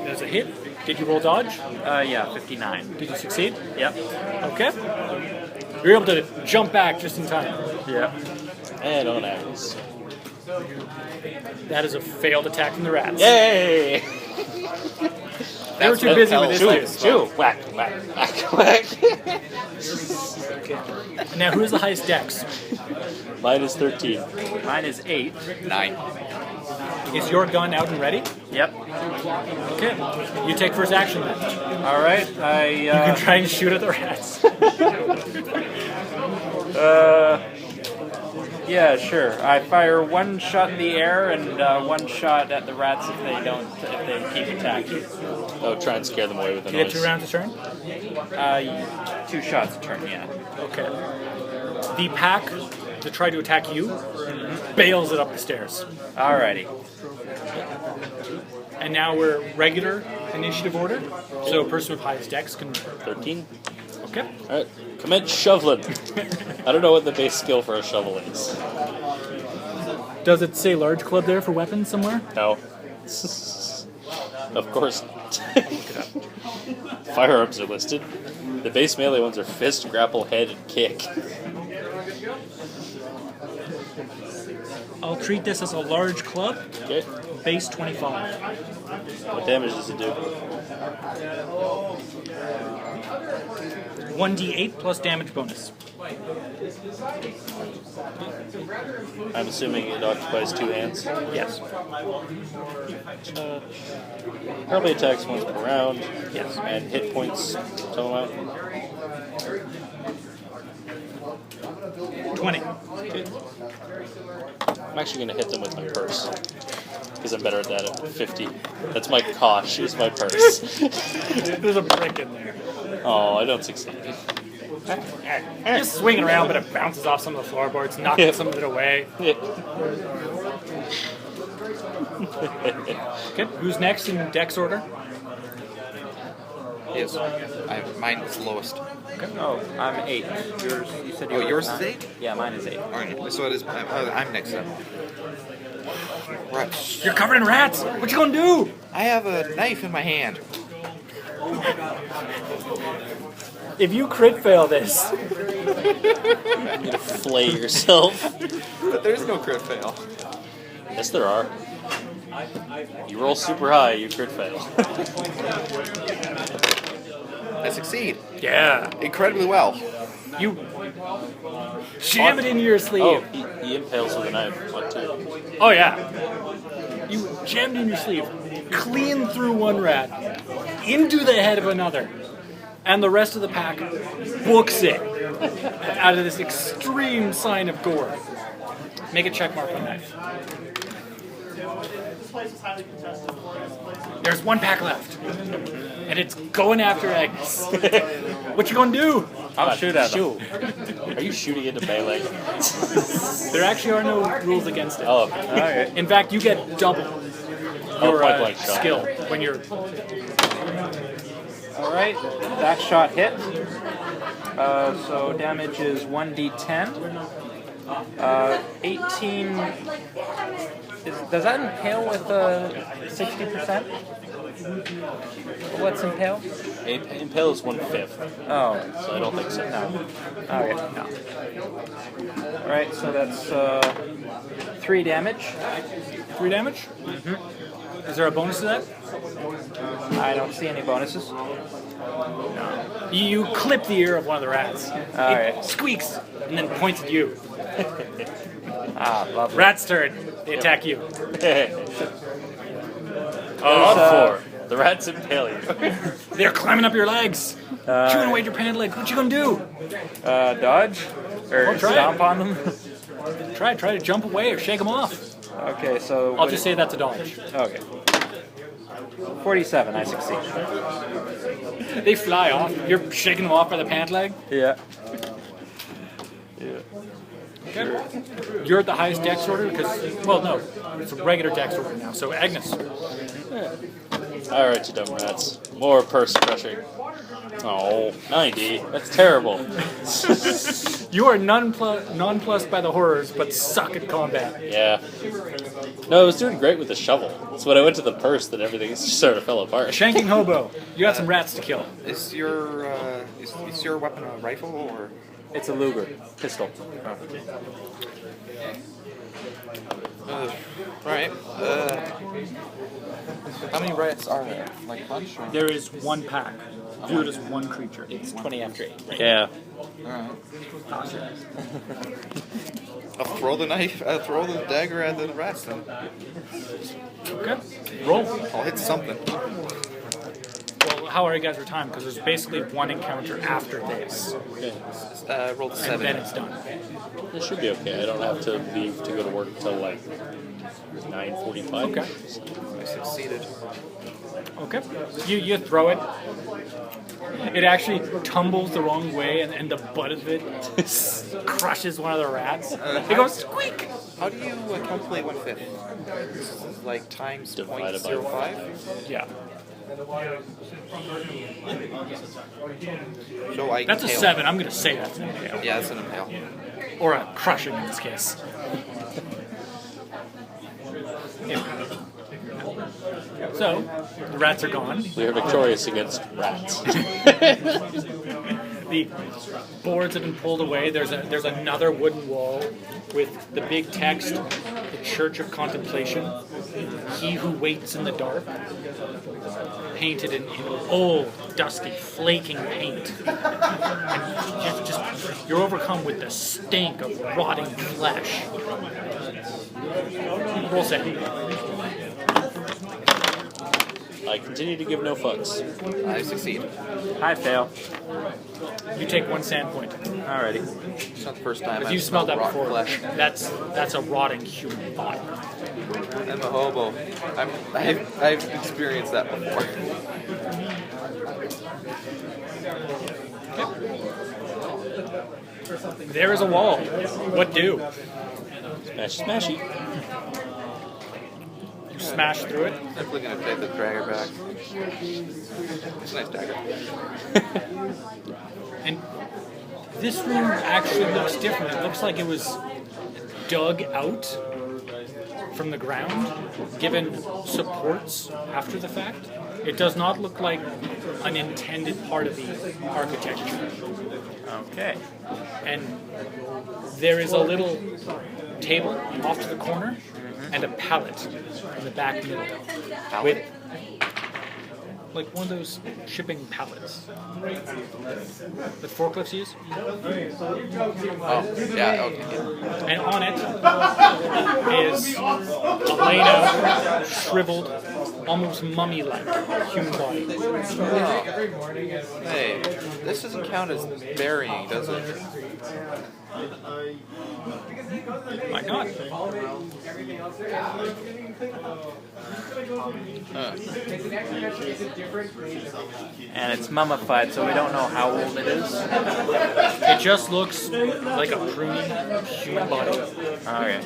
There's a hit. Did you roll dodge? Yeah, 59. Did you succeed? Yep. Okay. You're able to jump back just in time. Yep. And on axe. That is a failed attack from the rats. Yay! They were too busy with this. Shoo! Whack, whack, whack, whack. Now, who's the highest dex? Mine is 13. Mine is 8. 9. Is your gun out and ready? Yep. Okay. You take first action then. All right. You can try and shoot at the rats. Yeah, sure. I fire 1 shot in the air and 1 shot at the rats if they keep attacking. Oh, try and scare them away with a You get noise. 2 rounds a turn? 2 shots a turn, yeah. Okay. The pack to try to attack you bails it up the stairs. Alrighty. And now we're regular initiative order. So person with highest dex can. 13. Okay. Alright, commence shoveling. I don't know what the base skill for a shovel is. Does it say large club there for weapons somewhere? No. Of course not. Firearms are listed. The base melee ones are fist, grapple, head, and kick. I'll treat this as a large club. Okay. Base 25. What damage does it do? 1d8 plus damage bonus. I'm assuming it occupies 2 hands. Yes. Probably attacks once per round. Yes. And hit points some amount. 20. I'm actually going to hit them with my purse. Because I'm better at that at 50. That's my kosh, is my purse. There's a brick in there. Oh, I don't succeed. Just swinging around, but it bounces off some of the floorboards, knocking some of it away. Okay, who's next in dex order? Yes. Mine is lowest. Oh, I'm 8. Yours, you said yours. Yours is 9? 8? Yeah, mine is 8. Okay, so it is. I'm next up. Right. You're covered in rats! What you gonna do? I have a knife in my hand. If you crit fail this, You're going to flay yourself. But there's no crit fail. Yes, there are. You roll super high, you crit fail. I succeed. yeah, Incredibly well. you jam it into your sleeve. Oh, he impales with a knife. What, too? Oh yeah. You jammed in your sleeve, clean through one rat, into the head of another, and the rest of the pack books it out of this extreme sign of gore. Make a check mark on knife. There's one pack left, and it's going after Agnes. What you gonna do? I'll shoot at them. Are you shooting into melee? There actually are no rules against it. Oh, Okay. In fact, you get double your point blank shot. skill when you're. Alright, that shot hit. So damage is 1d10. 18. Does that impale with 60%? What's impale? Impale is 1/5, Oh, so I don't think so. no. Okay, no. Alright, so that's 3 damage. 3 damage? Mm-hmm. Is there a bonus to that? I don't see any bonuses. You clip the ear of one of the rats. It Alright. squeaks and then points at you. Ah, lovely. Rat's turn. They attack you. On 4. The rats impale you. They're climbing up your legs, chewing away at your pant leg. What you gonna do? Dodge? Or try it. stomp on them? Try to jump away or shake them off. Okay, so... I'll just say that's a dodge. Okay. 47, I succeed. They fly off. You're shaking them off by the pant leg. Yeah. Okay. You're at the highest dex order because, well, no, it's a regular dex order now. So Agnes, Alright, you dumb rats. More purse crushing. Oh, 90. That's terrible. you are nonplussed by the horrors, but suck at combat. Yeah. No, I was doing great with the shovel. So when I went to the purse, then everything just sort of fell apart. Shanking hobo. You got some rats to kill. Is your is your weapon a rifle or? It's a Luger pistol. Right. How many rats are there? Like bunch? Or? There is one pack. View it as one creature. It's 20 after 8. Yeah. Alright. I'll throw the knife. I'll throw the dagger at the rats then. Okay. Roll. I'll hit something. Well, how are you guys for time? Because there's basically one encounter after this, Okay. Rolled a and 7. then it's done. This should be okay. I don't have to leave to go to work until like 9:45. Okay. I succeeded. Okay. You throw it. It actually tumbles the wrong way, and the butt of it crushes one of the rats. It goes squeak. How do you calculate 1/5? This is like times Divided by 0.05? Yeah. So I That's a impale. 7. I'm gonna say that's an impale. Yeah, that's an impale. Or a crushing in this case. So, the rats are gone. We are victorious against rats. The boards have been pulled away. There's another wooden wall with the big text, "The Church of Contemplation, He Who Waits in the Dark," painted in old, dusty, flaking paint. And you're overcome with the stink of rotting flesh. Roll save. I continue to give no fucks. I succeed. I fail. You take 1 sand point. Alrighty. It's not the first time If I've you smelled that rotten before, flesh. that's a rotting human body. I'm a hobo. I've experienced that before. There is a wall. What do? Smash, smashy. You smash through it. Simply gonna take the dagger back. It's a nice dagger. And this room actually looks different. It looks like it was dug out from the ground, given supports after the fact. It does not look like an intended part of the architecture. Okay. And there is a little table off to the corner and a pallet in the back middle with like one of those shipping pallets that forklifts use. Oh, yeah, okay. Yeah. And on it is a laid out, shriveled, almost mummy-like human body. Hey, this doesn't count as burying, does it? Might not. And it's mummified, so we don't know how old it is. It just looks like a pruny human body. Okay.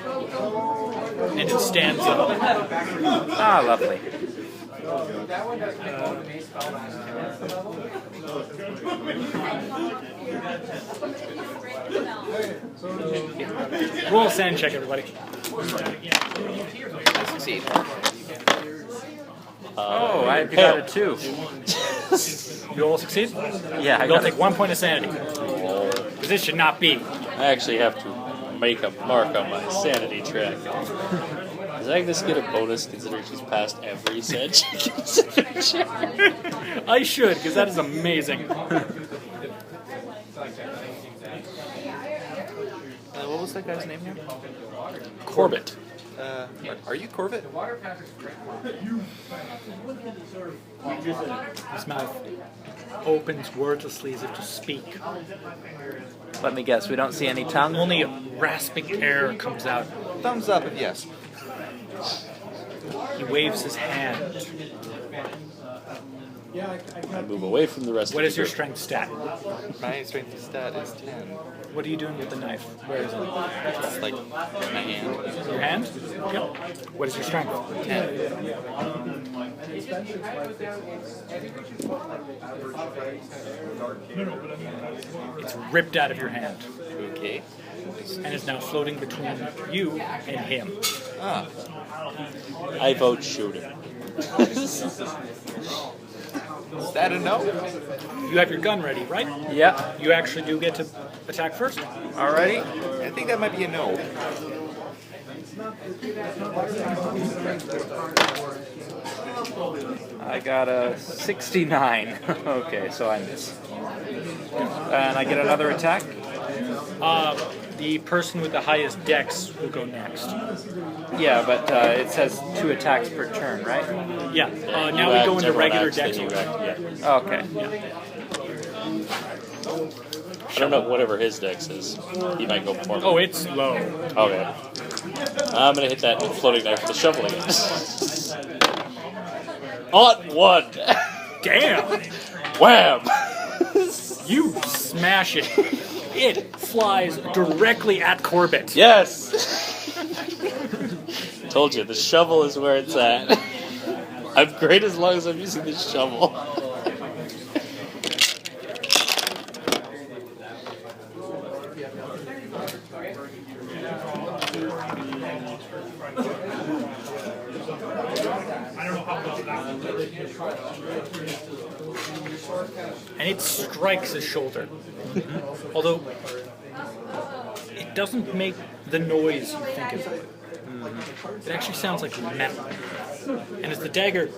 And it stands up. Ah, lovely. Roll a sand check, everybody. I succeed. Oh, I got a 2. You all succeed? Yeah, I You'll got take 1 point of sanity. Because this should not be. I actually have to make a mark on my sanity track. Does Agnes get a bonus considering she's passed every sand check? I should, because that is amazing. What was that guy's name here? Corbit. Are you Corbit? His mouth opens wordlessly as if to speak. Let me guess, we don't see any tongue? Only a rasping air comes out. Thumbs up if yes. He waves his hand. I move away from the rest What of is the your group. strength stat? My strength stat is 10. What are you doing with the knife? Where is it? It's like my hand. Your hand? Yep. What is your strength? 10. It's ripped out of your hand Okay. and is now floating between you and him. Ah. I vote shoot him. Is that a no? You have your gun ready, right? Yeah. You actually do get to attack first? Alrighty. I think that might be a no. I got a 69. Okay, so I miss. And I get another attack? The person with the highest dex will go next. Yeah, but it says 2 attacks per turn, right? Yeah. You Now we act, go into everyone regular acts, then dex you order. act, yeah. Okay. I don't know whatever his dex is. He might go before me. Oh, it's low. Okay. I'm gonna hit that floating knife with the shovel again. On 1. Damn! Wham! You smash it. It flies directly at Corbit. Yes! Told you, the shovel is where it's at. I'm great as long as I'm using this shovel. And it strikes his shoulder. Although it doesn't make the noise you think it would. It actually sounds like metal. And as the dagger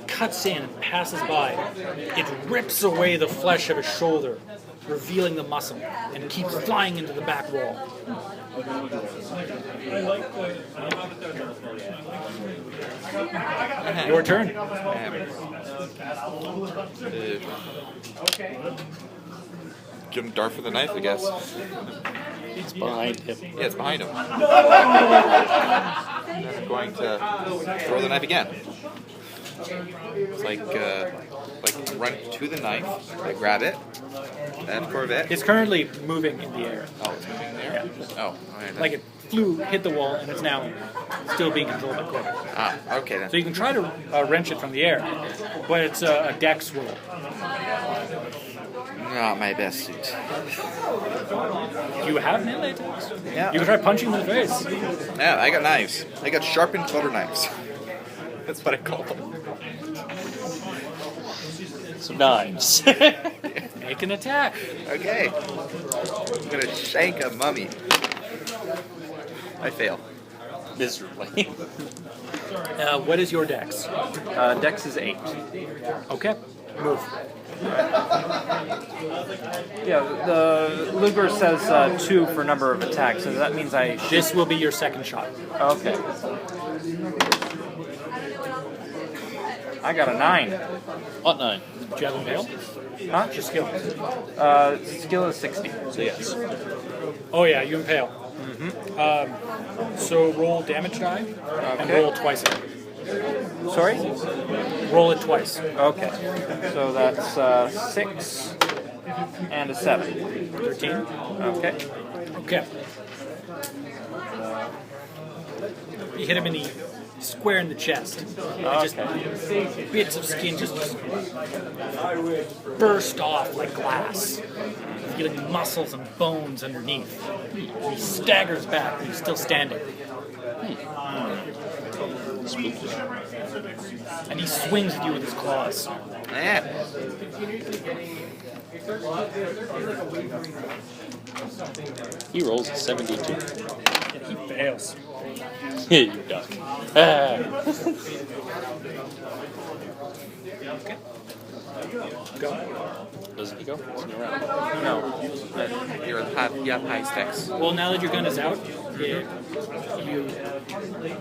cuts in and passes by, it rips away the flesh of his shoulder, revealing the muscle, and keeps flying into the back wall. Your turn. Give him dart for the knife, I guess. It's behind him. Yeah, it's behind him. And I'm going to throw the knife again. It's like run to the knife, I grab it, and Corbett. It's currently moving in the air. Oh, it's moving there? Oh, okay. Like it flew, hit the wall, and it's now still being controlled by Corbett. Ah, okay then. So you can try to wrench it from the air, but it's a dex roll. Not my best suit. You have melee attacks. Yeah. You can try punching him in the face. Yeah, I got knives. I got sharpened butter knives. That's what I call them. Some knives. Make an attack. Okay. I'm gonna shank a mummy. I fail. Miserably. What is your dex? Dex is 8. Okay. Move. Yeah, the Luger says 2 for number of attacks, so that means I shoot. This will be your second shot. Okay. I got a 9. What 9? Do you have impale? Huh? Your skill. Skill is 60. So yes. Oh yeah, you impale. So roll damage die and Okay. roll twice it. Sorry? Roll it twice. Okay. So that's 6 and a 7. 13. Okay. Okay. You hit him in the square in the chest. And just bits of skin just burst off like glass, feeling muscles and bones underneath. He staggers back, but he's still standing. Spooky. And he swings at you with his claws. Yeah. He rolls a 72. He fails. You duck. Ah. Go. Doesn't he go? Isn't he around? No. You have high stacks. Well, now that your gun is out, you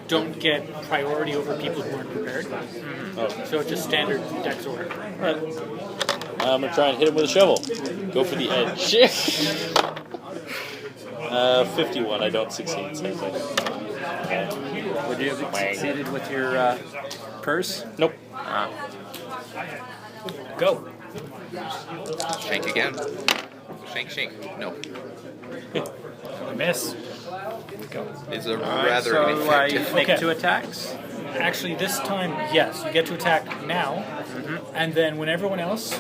don't get priority over people who aren't prepared. Oh. So it's just standard dex order. I'm gonna try and hit him with a shovel. Go for the edge. 51. I don't succeed. Same thing. Would you have succeeded with your purse? Nope. Go. Shank again. Shank. No. Miss. Go. It's a Alright, rather so ineffective. I make Okay. 2 attacks. Actually, this time, yes, you get to attack now, and then when everyone else,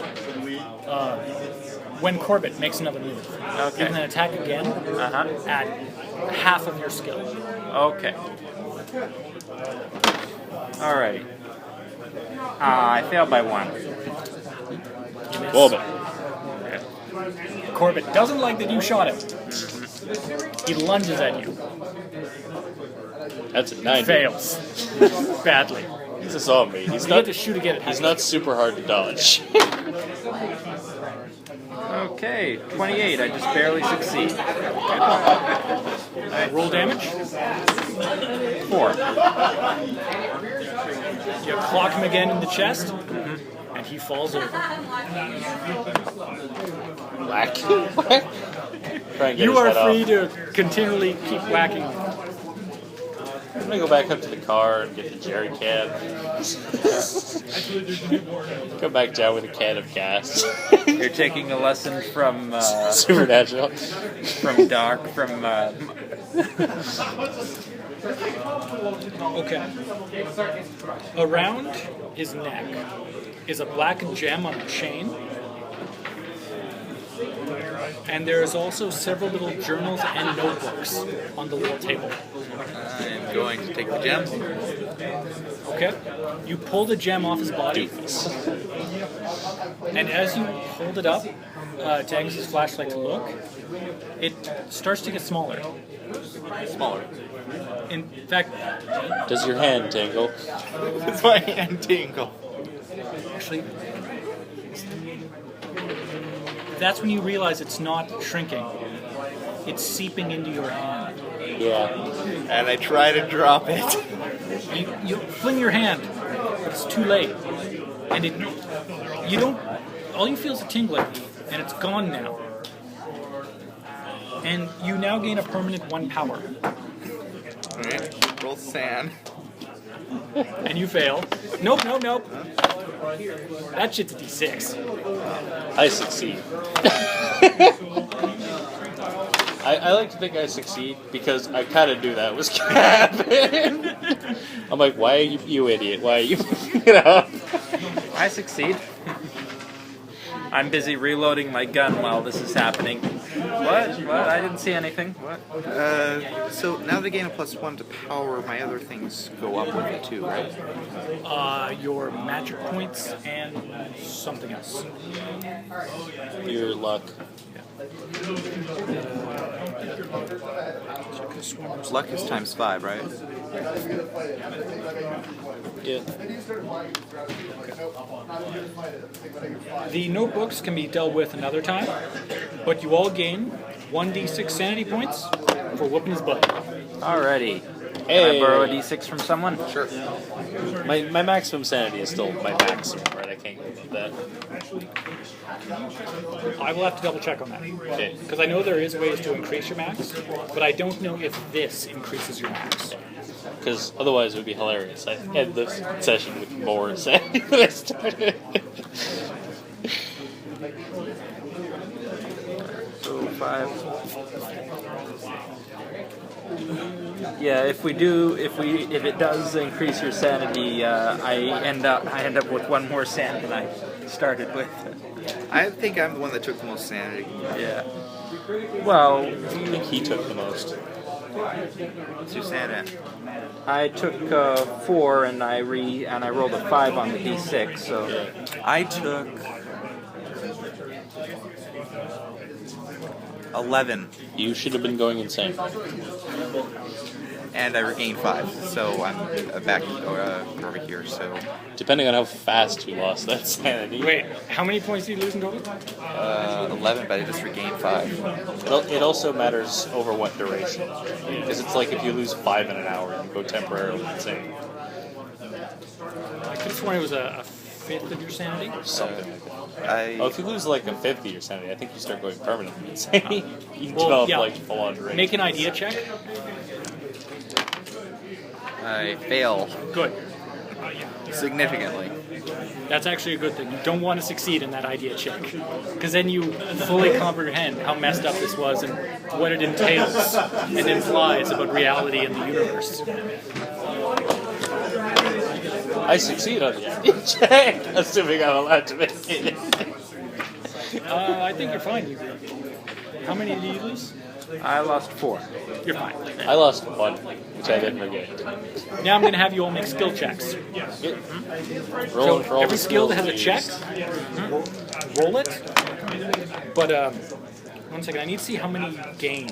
when Corbit makes another move, you can then attack again at half of your skill. Okay. Alright. I failed by 1. You miss. Corbit. Corbit doesn't like that you shot him. He lunges at you. That's a 9. Fails. Badly. He's a zombie. He's You not. get to shoot again at half He's not super hard to dodge. Okay, 28. I just barely succeed. Roll damage. 4. You clock him again in the chest, and he falls over. Whack. Try and get You his are head free off. to continually keep whacking. I'm gonna go back up to the car and get the jerry can. Come back down with a can of gas. You're taking a lesson from Supernatural. from Doc from. Okay. Around his neck is a black gem on a chain. And there is also several little journals and notebooks on the little table. I'm going to take the gem. Okay? You pull the gem off his body, and as you hold it up to Agnes's flashlight to look, it starts to get smaller. Smaller. In fact, Does your hand tingle? Does my hand tingle? actually, that's when you realize it's not shrinking. It's seeping into your hand. Yeah. And I try to drop it. You fling your hand, but it's too late. And you don't, all you feel is a tingling, and it's gone now. And you now gain a permanent 1 power. Alright, roll sand. And you fail. Nope. That shit's a d6. I succeed. I like to think I succeed because I kind of knew that was going to happen. I'm like, why are you idiot? Why are you, I succeed. I'm busy reloading my gun while this is happening. What? I didn't see anything. What? So now that I gain a +1 to power, my other things go up with it too, right? Your magic points and something else. Your luck. Luck is ×5, right? Yeah. The notebooks can be dealt with another time, but you all gain 1d6 sanity points for whooping his butt. Alrighty. Hey. Can I borrow a d6 from someone? Sure. My maximum sanity is still my maximum, right? I can't get that. I will have to double check on that. Okay. Because I know there is ways to increase your max, but I don't know if this increases your max. Because otherwise it would be hilarious. I end the session with more sanity than I started. So 5. Yeah, if it does increase your sanity, I end up with 1 more sand than I started with. I think I'm the one that took the most sanity. Yeah. Well, I think he took the most. What's your sand at? I took 4 and I rolled a 5 on the d6. So I took 11, You should have been going insane. and I regained 5, so I'm back over here. So Depending on how fast you lost that sanity. Wait, how many points did you lose in total? 11, but I just regained 5. It also matters over what duration. Because it's like if you lose 5 in an hour, you go temporarily insane. I could have sworn it was a fifth of your sanity. Something like that. I If you lose like a fifth of your sanity, I think you start going permanently insane. You Well, develop yeah. like full-on rage. Make an idea check. fail Good. significantly. That's actually a good thing. You don't want to succeed in that idea check, because then you fully comprehend how messed up this was and what it entails and implies about reality and the universe. I succeed on the idea check, assuming I'm allowed to make it. I think you're fine. How many did you lose? I lost 4. You're fine. I lost 1, which I didn't regain. Now I'm going to have you all make skill checks. Rolling for all Every the skill that skills, has a check, please. roll it. But 1 second, I need to see how many gain.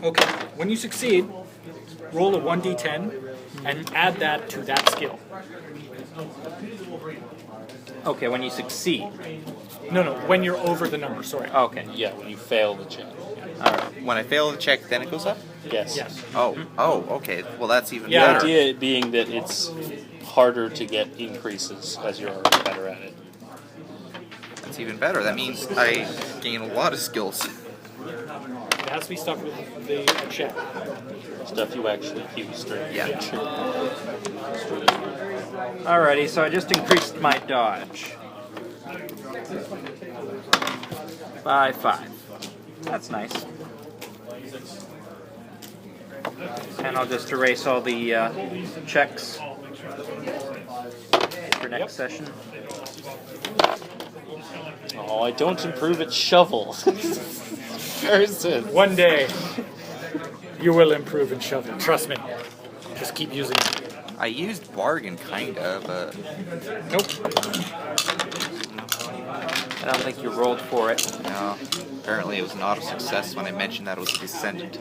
Okay. When you succeed, roll a 1d10 and add that to that skill. Okay, when you succeed. No, when you're over the number, sorry. Okay. Yeah, when you fail the check. When I fail the check, then it goes up? Yes. Yes. Oh, okay. Well, that's even The Yeah. better. idea being that it's harder to get increases as you're already better at it. That's even better. That means I gain a lot of skills. It has to be stuck with the check. Stuff you actually use during Yeah. adventure. Alrighty, so I just increased my dodge by 5. That's nice. And I'll just erase all the checks for next session. Oh, I don't improve at shovel. Versus. One day, you will improve in shovel. Trust me. Just keep using it. I used bargain, kinda, but Nope. I don't think you rolled for it. no. Apparently it was not a success when I mentioned that it was a descendant.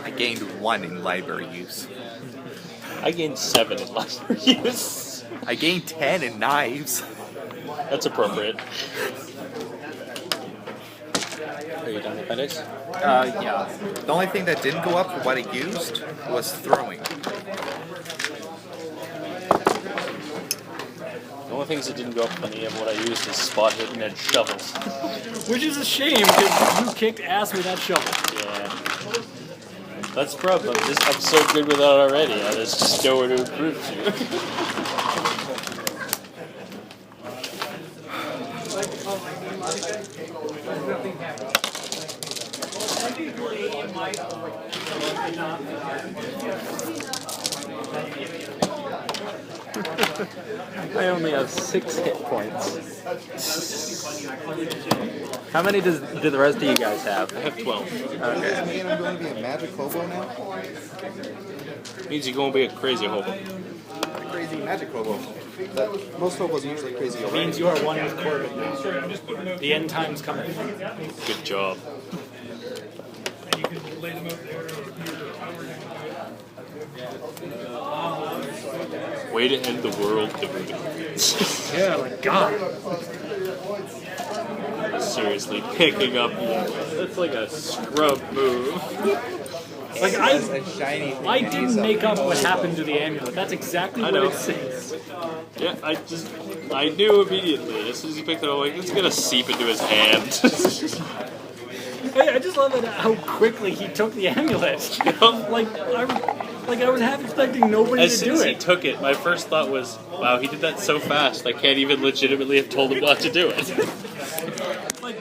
I gained 1 in library use. I gained 7 in library use. I gained 10 in knives. That's appropriate. Are you done with appendix? Yeah. The only thing that didn't go up for what I used was throwing. The only things that didn't go up for me of what I used is spot hitting and shovels. Which is a shame because you kicked ass with that shovel. Yeah. That's the problem. I'm so good with that already. There's just nowhere to improve to. I only have 6 hit points. How many do the rest of you guys have? I have 12. Does that mean I'm going to be a magic hobo now? Means you're going to be a crazy hobo. A crazy magic hobo. Most hobos are usually crazy already. Means you are one with Corbit now. The end time's coming. Good job. Way to end the world, dude. Yeah, like God. Seriously, picking up. That's like a scrub move. Like I didn't make up what happened to the amulet. That's exactly what know. it says. Yeah, I knew immediately. As soon as he picked it up, I'm like, it's gonna seep into his hand. I just love it how quickly he took the amulet. I was half expecting nobody As to soon do as he it. took it, my first thought was, wow, he did that so fast, I can't even legitimately have told him not to do it. Like